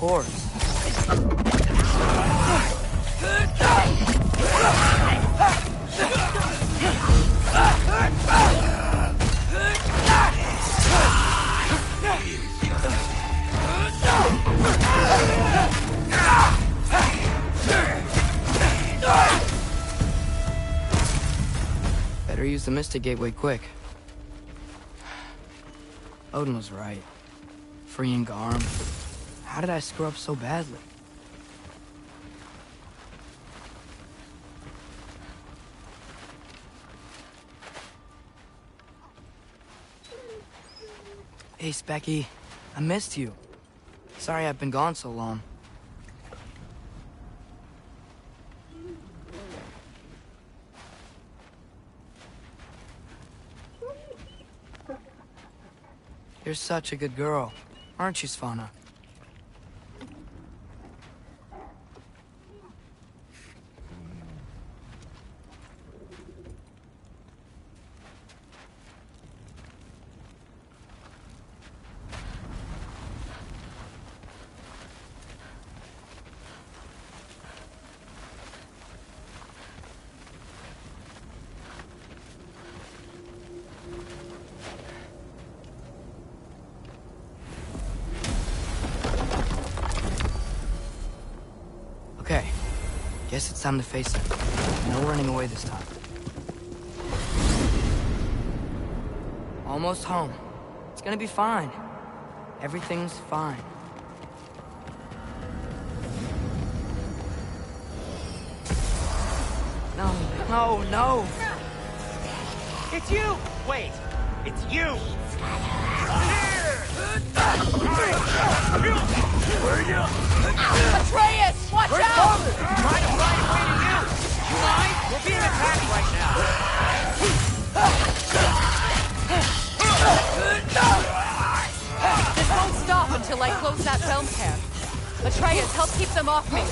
course. Better use the Mystic Gateway quick. Odin was right. Freeing Garm. How did I screw up so badly? Hey, Specky. I missed you. Sorry I've been gone so long. You're such a good girl, aren't you, Svanna? Okay, guess it's time to face it. No running away this time. Almost home. It's gonna be fine. Everything's fine. No, no, no! It's you! Wait, it's you! Atreus, watch Where's out! Father? Trying to find a way to you! You mind? We're being attacked right now. This won't stop until I close that film camp. Atreus, help keep them off me.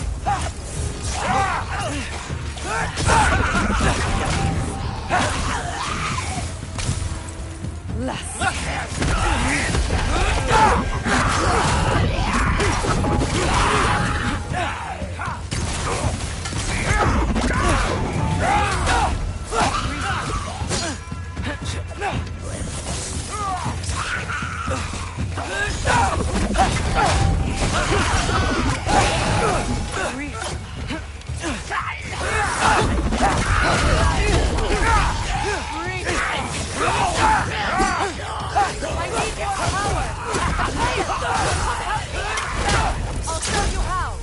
I'll show you how.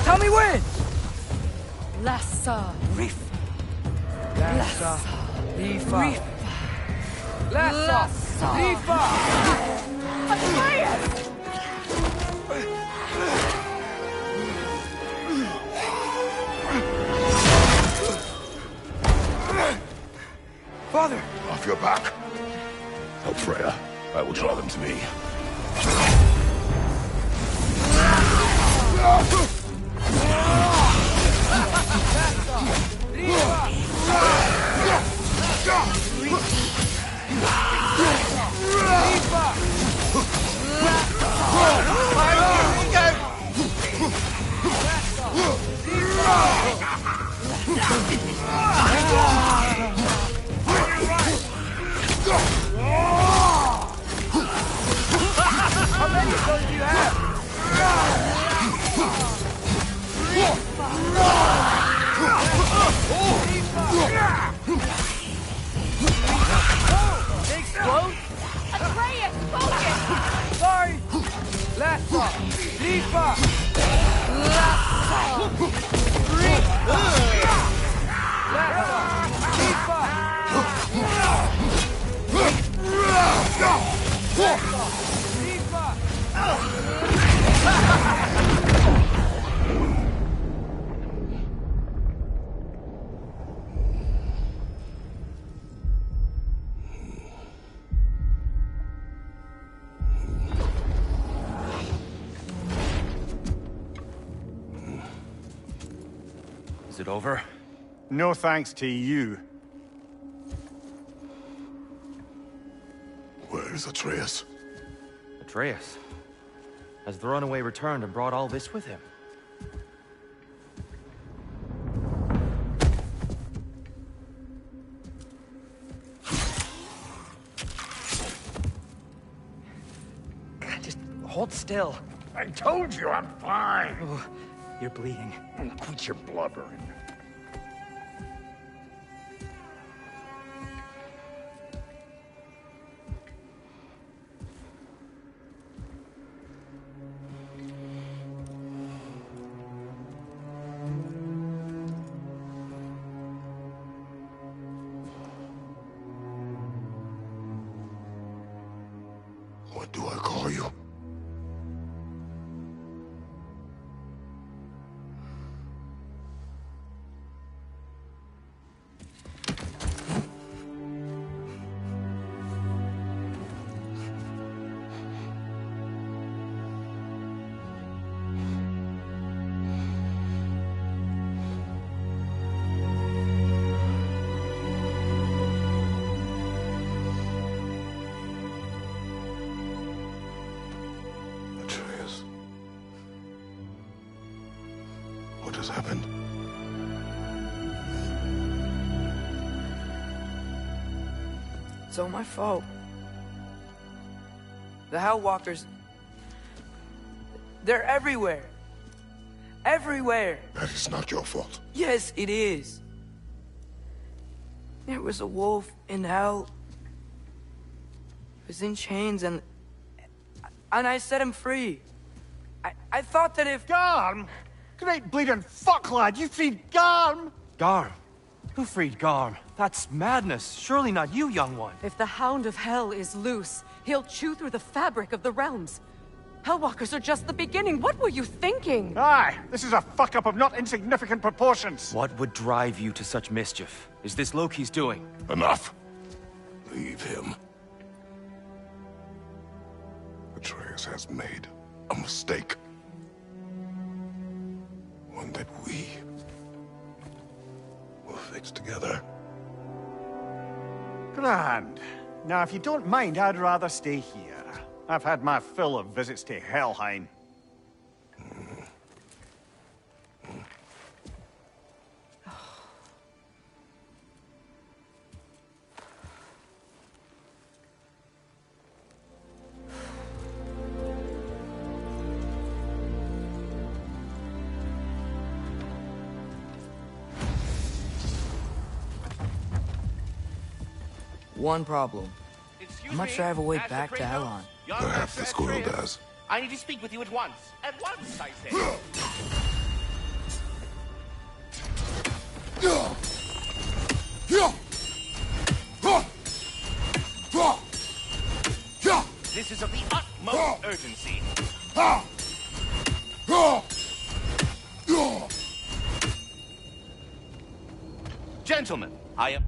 Tell me when! Lassa Reef. Lassa Lifa. Reef. Lassa Lifa. Atreus! Father! Off your back. Help Freya. I will draw them to me. How many of those do you have? They explode? Atreus, focus! Sorry! Lassa! Lifa! Lassa! Lassa! Lifa! Is it over? No thanks to you. Where is Atreus? Atreus? Has the runaway returned and brought all this with him? Just hold still. I told you I'm fine. Oh, you're bleeding. Quit your blubbering. What do I call you? Atreus. What has happened? It's all my fault. The Hell Walkers... they're everywhere. Everywhere. That is not your fault. Yes, it is. There was a wolf in hell. He was in chains and I set him free. I thought that if... Garm? Great bleeding fuck, lad. You freed Garm. Garm? Who freed Garm? That's madness. Surely not you, young one. If the Hound of Hell is loose, he'll chew through the fabric of the realms. Hellwalkers are just the beginning. What were you thinking? Aye, this is a fuck-up of not insignificant proportions. What would drive you to such mischief? Is this Loki's doing? Enough. Leave him. Atreus has made a mistake. One that we will fix together. Grand. Now, if you don't mind, I'd rather stay here. I've had my fill of visits to Helheim. One problem. Excuse I'm not me, sure I have a way Master back to Kratos? Elon. Young Perhaps Master the squirrel Atreus. does. I need to speak with you at once. At once, I say. This is of the utmost urgency. Gentlemen, I am...